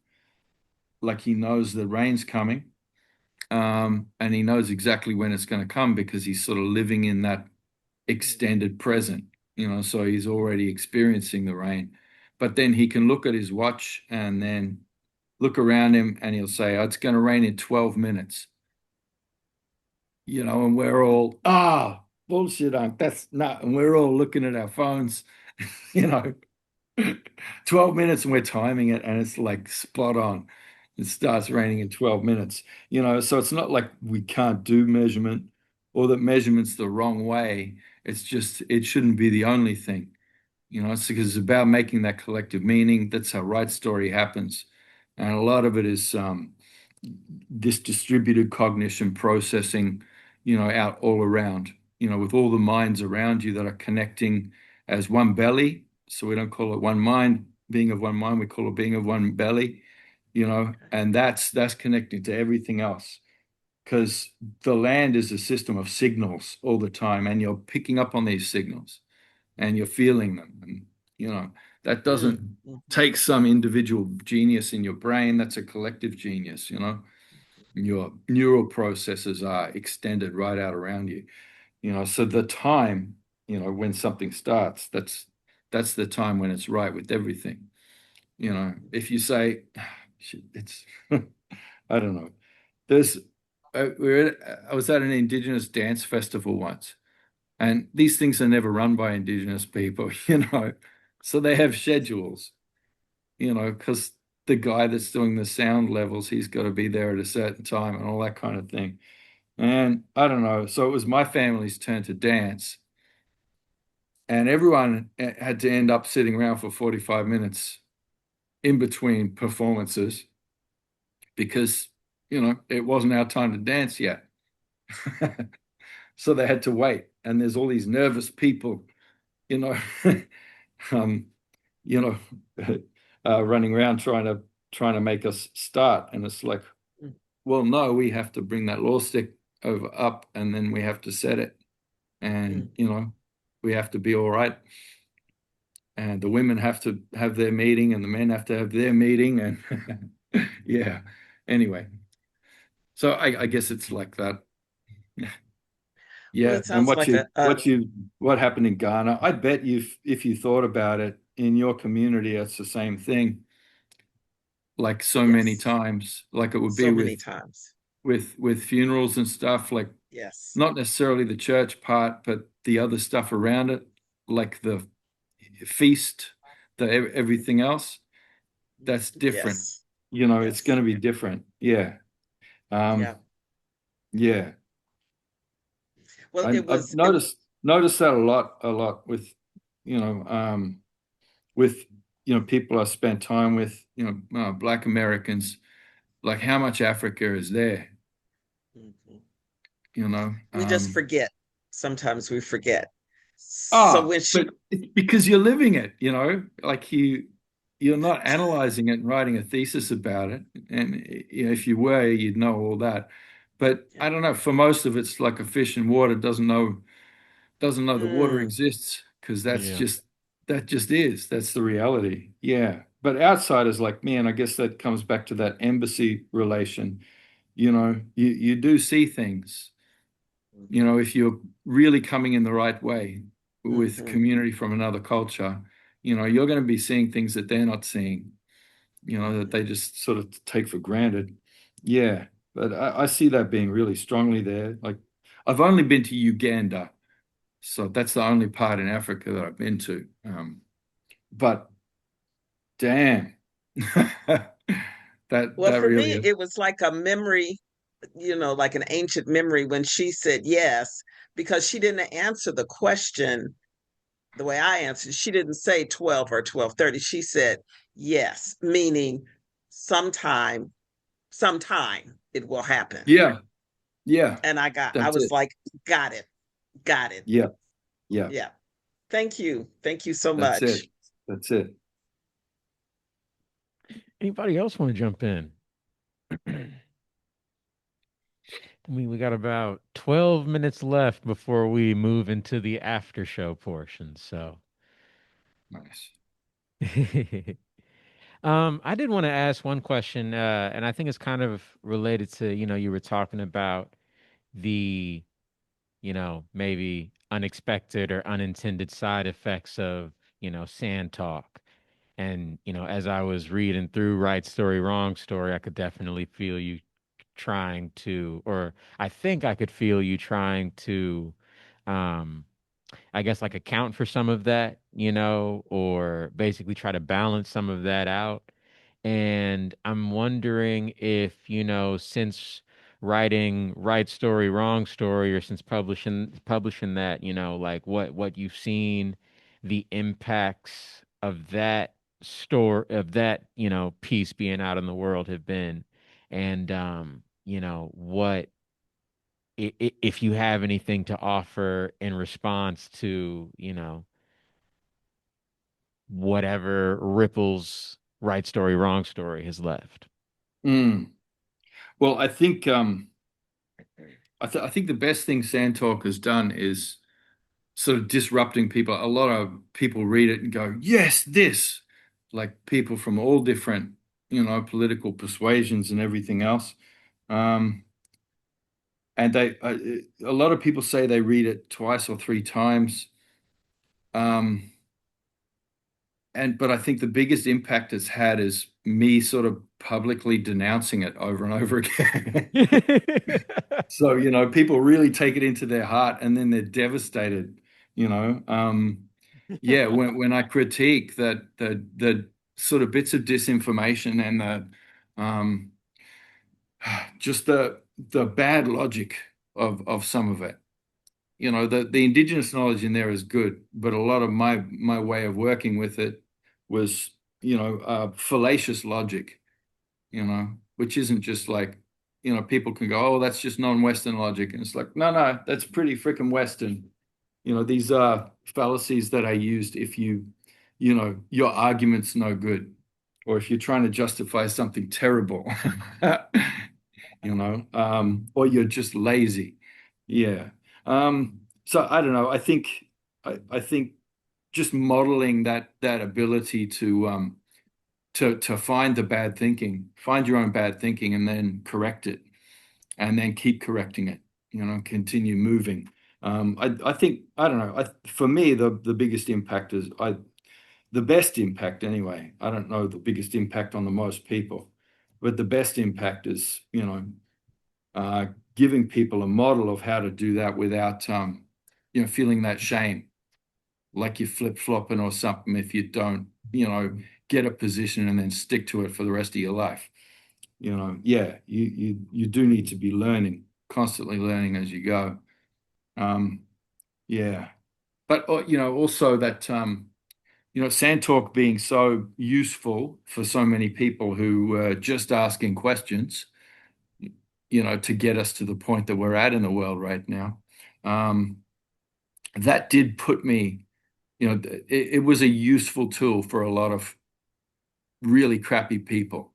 like he knows the rain's coming, and he knows exactly when it's going to come because he's sort of living in that extended present, so he's already experiencing the rain. But then he can look at his watch and then look around him and he'll say, oh, it's going to rain in 12 minutes. And we're all, bullshit, that's not, and we're all looking at our phones, you know, 12 minutes and we're timing it and it's like spot on. It starts raining in 12 minutes, so it's not like we can't do measurement or that measurement's the wrong way. It's just, it shouldn't be the only thing, it's because it's about making that collective meaning. That's how right story happens. And a lot of it is this distributed cognition processing, out all around, with all the minds around you that are connecting as one belly. So we don't call it one mind, being of one mind, we call it being of one belly, and that's connecting to everything else. Because the land is a system of signals all the time, and you're picking up on these signals and you're feeling them. And, that doesn't take some individual genius in your brain. That's a collective genius, Your neural processes are extended right out around you. So the time, when something starts, that's the time when it's right with everything. If you say, it's, I don't know. There's, I was at an Indigenous dance festival once, and these things are never run by Indigenous people, so they have schedules, because the guy that's doing the sound levels, he's got to be there at a certain time and all that kind of thing. And I don't know. So it was my family's turn to dance, and everyone had to end up sitting around for 45 minutes in between performances because, it wasn't our time to dance yet. So they had to wait. And there's all these nervous people, you know, um, you know, running around trying to make us start. And it's like, well, no, we have to bring that law stick over up, and then we have to set it, and we have to be all right. And the women have to have their meeting, and the men have to have their meeting, and yeah. Anyway, so I guess it's like that. Well, Yeah, it and sounds like what happened in Ghana? I bet if you thought about it in your community, it's the same thing. Like so many times, like it would be so many times. with funerals and stuff, like Yes. not necessarily the church part, but the other stuff around it, like the feast, everything else. That's different. Yes. It's going to be different. Yeah. Yeah. Yeah. Well, I've noticed that a lot with, with, people I spent time with, Black Americans, like how much Africa is there, we just forget. Sometimes we forget. So when but it's because you're living it, like you're not analyzing it and writing a thesis about it. And if you were, you'd know all that. But I don't know, for most of it's like a fish in water doesn't know the water exists, because that's just is. That's the reality. Yeah. But outsiders like me, and I guess that comes back to that embassy relation, you do see things, if you're really coming in the right way with community from another culture, you're going to be seeing things that they're not seeing, that they just sort of take for granted. Yeah. But I see that being really strongly there. Like, I've only been to Uganda, so that's the only part in Africa that I've been to. But damn, that for really me, it was like a memory, like an ancient memory when she said yes, because she didn't answer the question the way I answered. She didn't say 12 or 12:30. She said yes, meaning sometime it will happen. Yeah. Yeah. And I was like, got it. Yeah. Yeah. Thank you so much. That's it. Anybody else want to jump in? I mean, we got about 12 minutes left before we move into the after show portion. So nice. I did want to ask one question, and I think it's kind of related to, you were talking about the, maybe unexpected or unintended side effects of, sand talk. And, as I was reading through Right Story, Wrong Story, I could definitely feel you trying to, or I think I could feel you trying to, um, I guess like account for some of that, or basically try to balance some of that out. And I'm wondering if, since writing Right Story, Wrong Story, or since publishing that, like what you've seen, the impacts of that piece being out in the world have been. And what if you have anything to offer in response to, whatever ripples Right Story, Wrong Story has left. Mm. Well, I think the best thing Sand Talk has done is sort of disrupting people. A lot of people read it and go, "Yes, this," like people from all different, political persuasions and everything else. Um, and a lot of people say they read it twice or three times. Um, but I think the biggest impact it's had is me sort of publicly denouncing it over and over again. So, people really take it into their heart and then they're devastated, you know. Yeah, when I critique the sort of bits of disinformation and um, just the bad logic of some of it. The indigenous knowledge in there is good, but a lot of my way of working with it was, fallacious logic, which isn't just like, people can go, oh, that's just non-Western logic. And it's like, no, that's pretty freaking Western. These are fallacies that I used if your argument's no good, or if you're trying to justify something terrible, or you're just lazy. Yeah. So I don't know. I think just modeling that ability to find the bad thinking, find your own bad thinking, and then correct it, and then keep correcting it. Continue moving. I think I don't know. For me, the biggest impact is the best impact anyway. I don't know the biggest impact on the most people, but the best impact is giving people a model of how to do that without feeling that shame, like you're flip-flopping or something if you don't get a position and then stick to it for the rest of your life. Yeah, you do need to be learning, constantly learning as you go. Yeah, but also that Sand Talk being so useful for so many people who were just asking questions, to get us to the point that we're at in the world right now. That did put me, it was a useful tool for a lot of really crappy people.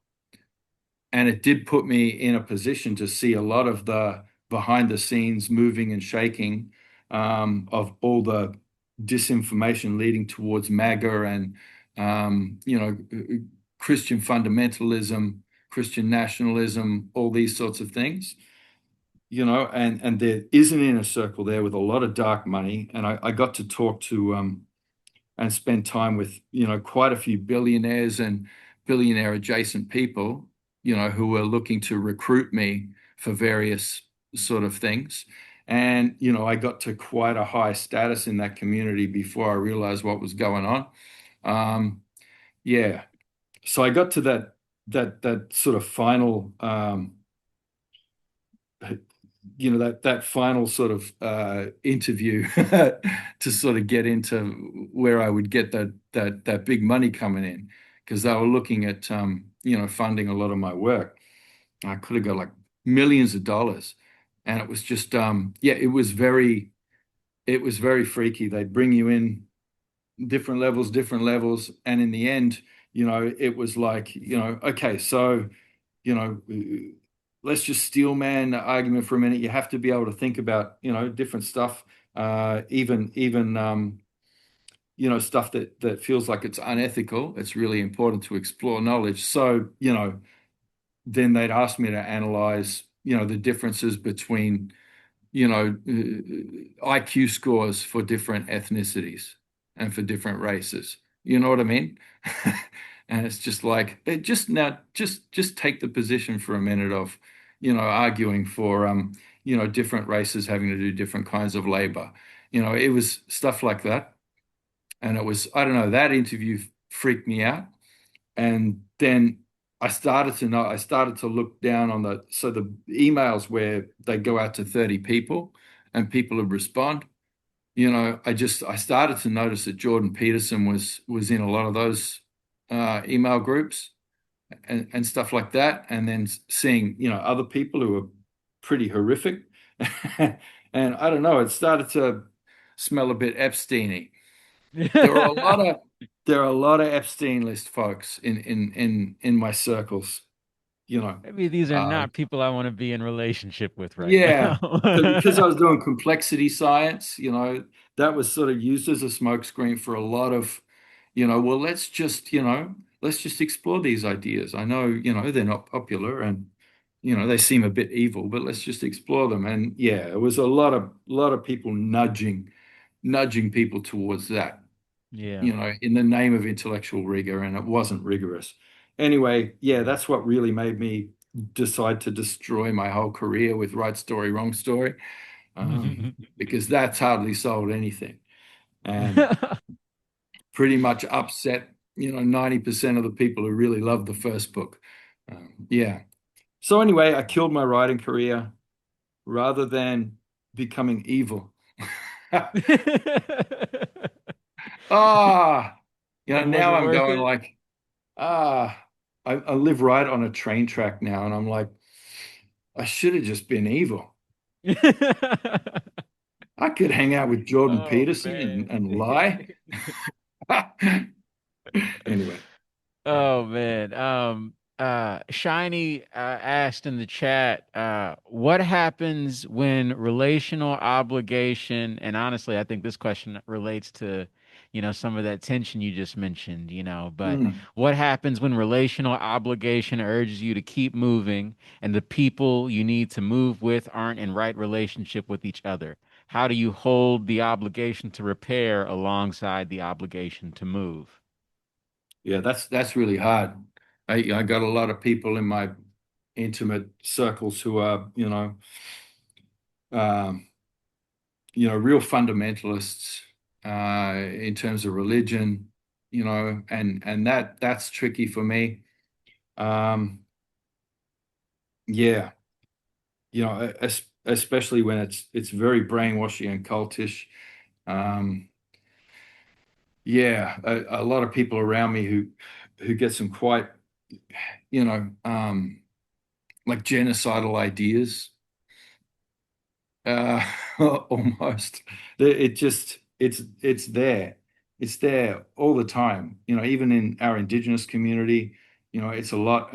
And it did put me in a position to see a lot of the behind the scenes moving and shaking of all the disinformation leading towards MAGA and, Christian fundamentalism, Christian nationalism, all these sorts of things. And there is an inner circle there with a lot of dark money. And I got to talk to and spend time with, quite a few billionaires and billionaire adjacent people, who were looking to recruit me for various sort of things. And, I got to quite a high status in that community before I realized what was going on. Yeah. So I got to that sort of final, that final sort of interview to sort of get into where I would get that big money coming in, because they were looking at funding a lot of my work. I could have got like millions of dollars, and it was just it was very freaky. They'd bring you in different levels, and in the end, it was like, okay, so let's just steel man the argument for a minute. You have to be able to think about, different stuff, even stuff that feels like it's unethical. It's really important to explore knowledge. So, then they'd ask me to analyze, the differences between IQ scores for different ethnicities and for different races. You know what I mean? And it's just like just take the position for a minute of, arguing for different races having to do different kinds of labor. It was stuff like that. And it was, I don't know, that interview freaked me out. And then I started to look down on the emails where they go out to 30 people and people would respond. I started to notice that Jordan Peterson was in a lot of those email groups and stuff like that. And then seeing, other people who were pretty horrific. And I don't know, it started to smell a bit Epstein-y. There are a lot of there are a lot of Epstein list folks in my circles, you know. Maybe these are Uh, not people I want to be in relationship with right yeah, now. because I was doing complexity science, that was sort of used as a smokescreen for a lot of, well, let's just explore these ideas. I know, they're not popular and, they seem a bit evil, but let's just explore them. And yeah, it was a lot of people nudging people towards that, Yeah. in the name of intellectual rigor, and it wasn't rigorous. Anyway, yeah, that's what really made me decide to destroy my whole career with Right Story, Wrong Story, because that's hardly sold anything and pretty much upset, 90% of the people who really loved the first book. Yeah. So anyway, I killed my writing career rather than becoming evil. Ah, And was now it I'm worth going it? like, I live right on a train track now, and I'm like, I should have just been evil. I could hang out with Jordan Oh Peterson man. and lie. Anyway, Oh man. Shiny asked in the chat, what happens when relational obligation, and honestly, I think this question relates to, some of that tension you just mentioned, but hmm. what happens when relational obligation urges you to keep moving and the people you need to move with aren't in right relationship with each other? How do you hold the obligation to repair alongside the obligation to move? Yeah, that's really hard. I got a lot of people in my intimate circles who are, um, real fundamentalists in terms of religion, and that's tricky for me. Um, yeah, especially when it's very brainwashy and cultish. Um, yeah, a lot of people around me who get some quite, like genocidal ideas, uh, almost. It's there all the time. Even in our indigenous community, it's a lot.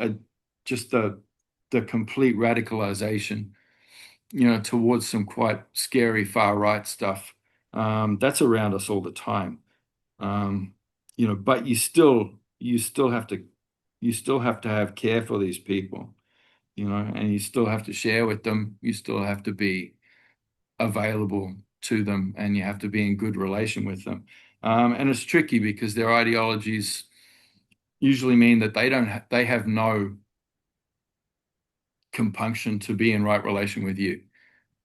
Just the complete radicalization, towards some quite scary far right stuff. That's around us all the time. Um, but you still have to have care for these people, and you still have to share with them. You still have to be available to them, and you have to be in good relation with them. And it's tricky because their ideologies usually mean that they have no compunction to be in right relation with you.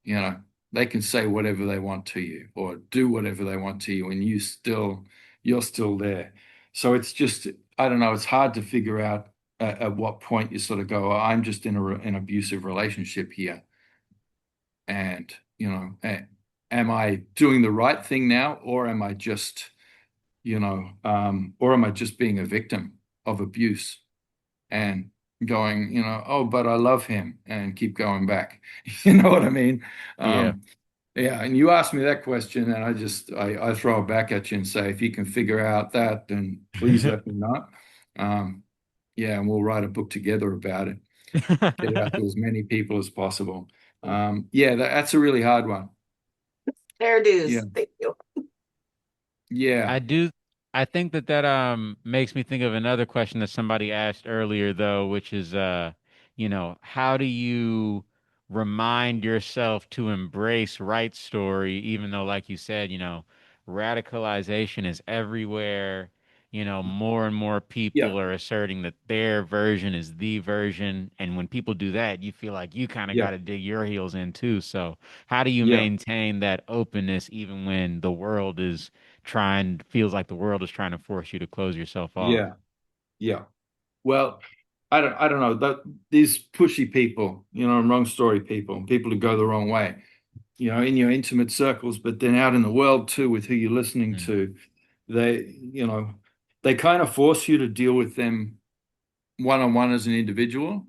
You know, they can say whatever they want to you or do whatever they want to you, and you're still there. So it's just, I don't know, it's hard to figure out at what point you sort of go, "Oh, I'm just in an abusive relationship here. And, am I doing the right thing now, or am I just, or am I just being a victim of abuse and going, oh, but I love him and keep going back." You know what I mean? Yeah. Yeah, and you asked me that question, and I throw it back at you and say, if you can figure out that, then please let me know. Um, yeah, and we'll write a book together about it. Get it out to as many people as possible. Yeah, that's a really hard one. Fair Yeah, dues. Thank you. yeah. I do. I think that makes me think of another question that somebody asked earlier though, which is how do you remind yourself to embrace right story, even though, like you said, radicalization is everywhere. More and more Yeah, people are asserting that their version is the version. And when people do that, you feel like you kind of got yeah, to dig your heels in too. So, how do you yeah, maintain that openness even when feels like the world is trying to force you to close yourself off? yeah, yeah. Well, I don't know that these pushy people, and wrong story people, people who go the wrong way, in your intimate circles, but then out in the world too with who you're listening Mm. to, they, they kind of force you to deal with them one on one as an individual.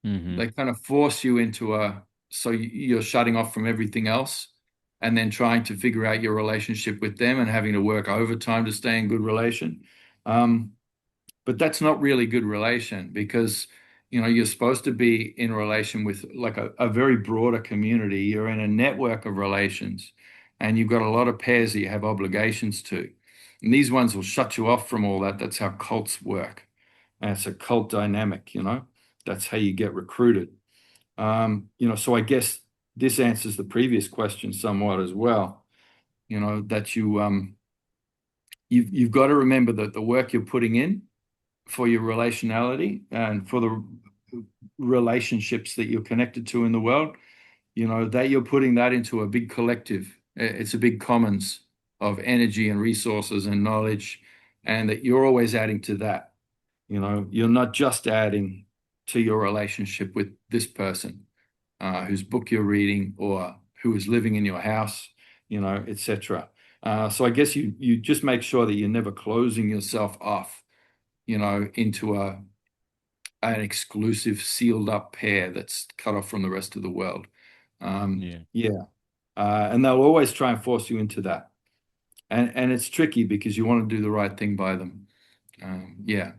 Mm-hmm. They kind of force you into so you're shutting off from everything else and then trying to figure out your relationship with them and having to work overtime to stay in good relation. Um, but that's not really good relation because you're supposed to be in relation with like a very broader community. You're in a network of relations and you've got a lot of pairs that you have obligations to, and these ones will shut you off from all that. That's how cults work, and it's a cult dynamic. That's how you get recruited. So I guess this answers the previous question somewhat as well. That you've got to remember that the work you're putting in for your relationality and for the relationships that you're connected to in the world, that you're putting that into a big collective. It's a big commons of energy and resources and knowledge, and that you're always adding to that. You're not just adding to your relationship with this person whose book you're reading or who is living in your house, etc. So I guess you just make sure that you're never closing yourself off, into an exclusive sealed up pair that's cut off from the rest of the world. Yeah. Yeah. And they'll always try and force you into that. And it's tricky because you want to do the right thing by them. Yeah.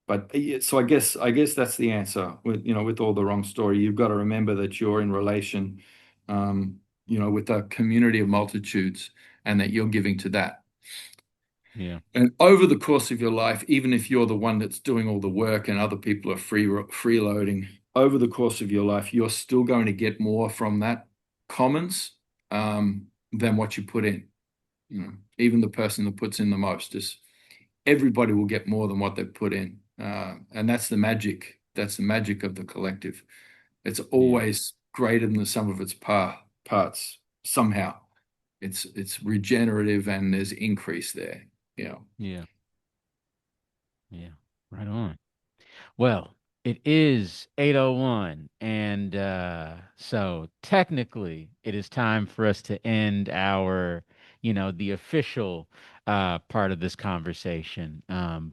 But so I guess that's the answer with all the wrong story. You've got to remember that you're in relation, with a community of multitudes and that you're giving to that. Yeah. And over the course of your life, even if you're the one that's doing all the work and other people are freeloading, over the course of your life, you're still going to get more from that commons than what you put in. Even the person that puts in the most is everybody will get more than what they've put in, and that's the magic. That's the magic of the collective. It's Yeah. always greater than the sum of its parts. Somehow, it's regenerative and there's increase there. Yeah. Yeah. Right on. Well, it is 8:01, and so technically it is time for us to end the official part of this conversation.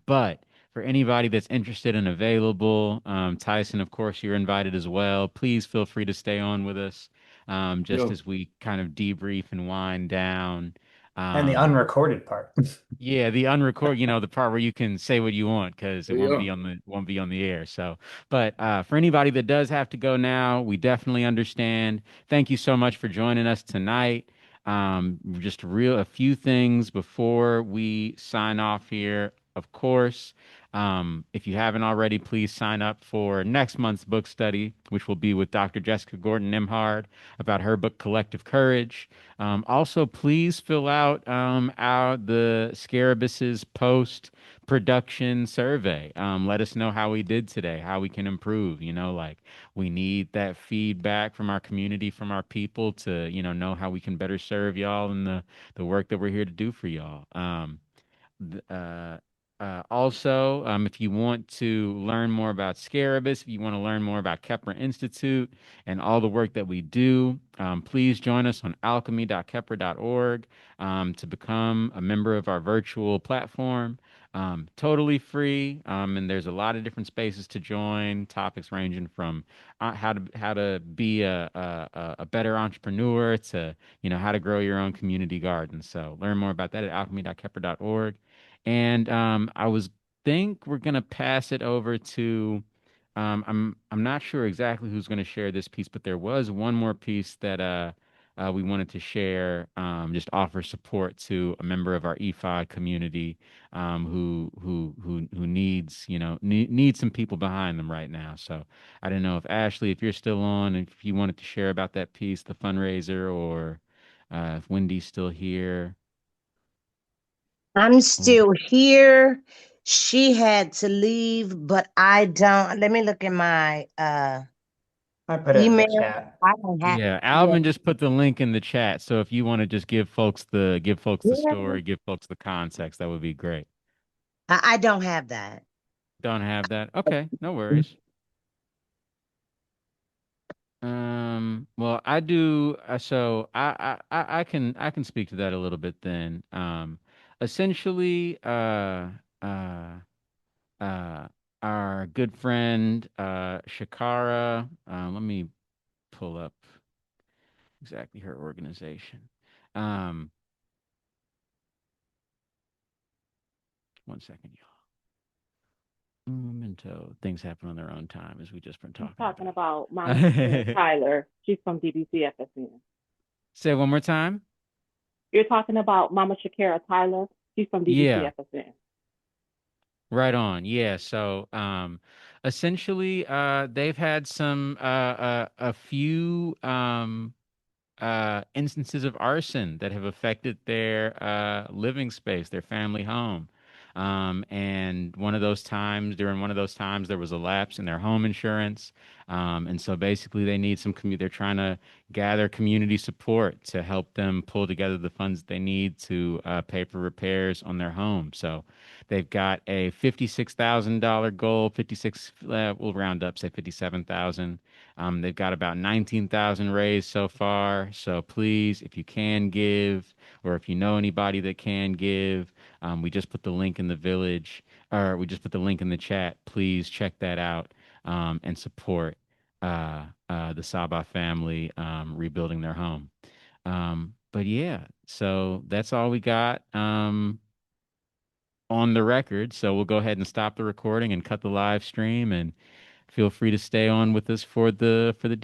But for anybody that's interested and available, Tyson, of course, you're invited as well. Please feel free to stay on with us, just Yeah. as we kind of debrief and wind down. And the Um, unrecorded part. yeah, the unrecord, the part where you can say what you want because it won't Yeah. be on the air. So, but for anybody that does have to go now, we definitely understand. Thank you so much for joining us tonight. Just a few things before we sign off here. Of course, if you haven't already, please sign up for next month's book study, which will be with Dr. Jessica Gordon Nimhard about her book Collective Courage. Also, please fill out the Scarabus's post production survey. Let us know how we did today, how we can improve. Like we need that feedback from our community, from our people to, know how we can better serve y'all and the work that we're here to do for y'all. Th- uh, Also, if you want to learn more about Scarabus, if you want to learn more about Kepler Institute and all the work that we do, please join us on alchemy.kepler.org to become a member of our virtual platform. Totally free, and there's a lot of different spaces to join. Topics ranging from how to be a better entrepreneur to how to grow your own community garden. So learn more about that at alchemy.kepler.org. And I was think we're gonna pass it over to I'm not sure exactly who's gonna share this piece, but there was one more piece that we wanted to share, just offer support to a member of our EFI community, who needs, needs some people behind them right now. So I don't know if Ashley, if you're still on, if you wanted to share about that piece, the fundraiser, or if Wendy's still here. I'm still here. She had to leave, but I don't. Let me look at my I put it in the email. chat. I don't have. Yeah, Yeah, Alvin just put the link in the chat. So if you want to just give folks the yeah. story, give folks the context, that would be great. I don't have that. Don't have that. Okay, no worries. Well, I do. So I can speak to that a little bit then. Essentially, uh, uh, our good friend, Shakara. Let me pull up exactly her organization. Um, One second, y'all. Memento. Things happen on their own time, as we just been She's talking talking about. about Mama Shakira Tyler. She's from DBCFSN. Say it one more time. You're talking about Mama Shakira Tyler. She's from Yeah. DBCFSN. Right on. Yeah. So, essentially, they've had a few, instances of arson that have affected their living space, their family home. And during one of those times, there was a lapse in their home insurance. And so basically, they need they're trying to gather community support to help them pull together the funds that they need to pay for repairs on their home. So they've got a $56,000 goal, 56, we'll round up, say 57,000. They've got about 19,000 raised so far. So please, if you can give, or if you know anybody that can give, we just put the link in the village, or we just put the link in the chat. Please check that out, and support the Saba family rebuilding their home. But yeah, so that's all we got on the record. So we'll go ahead and stop the recording and cut the live stream, and feel free to stay on with us for the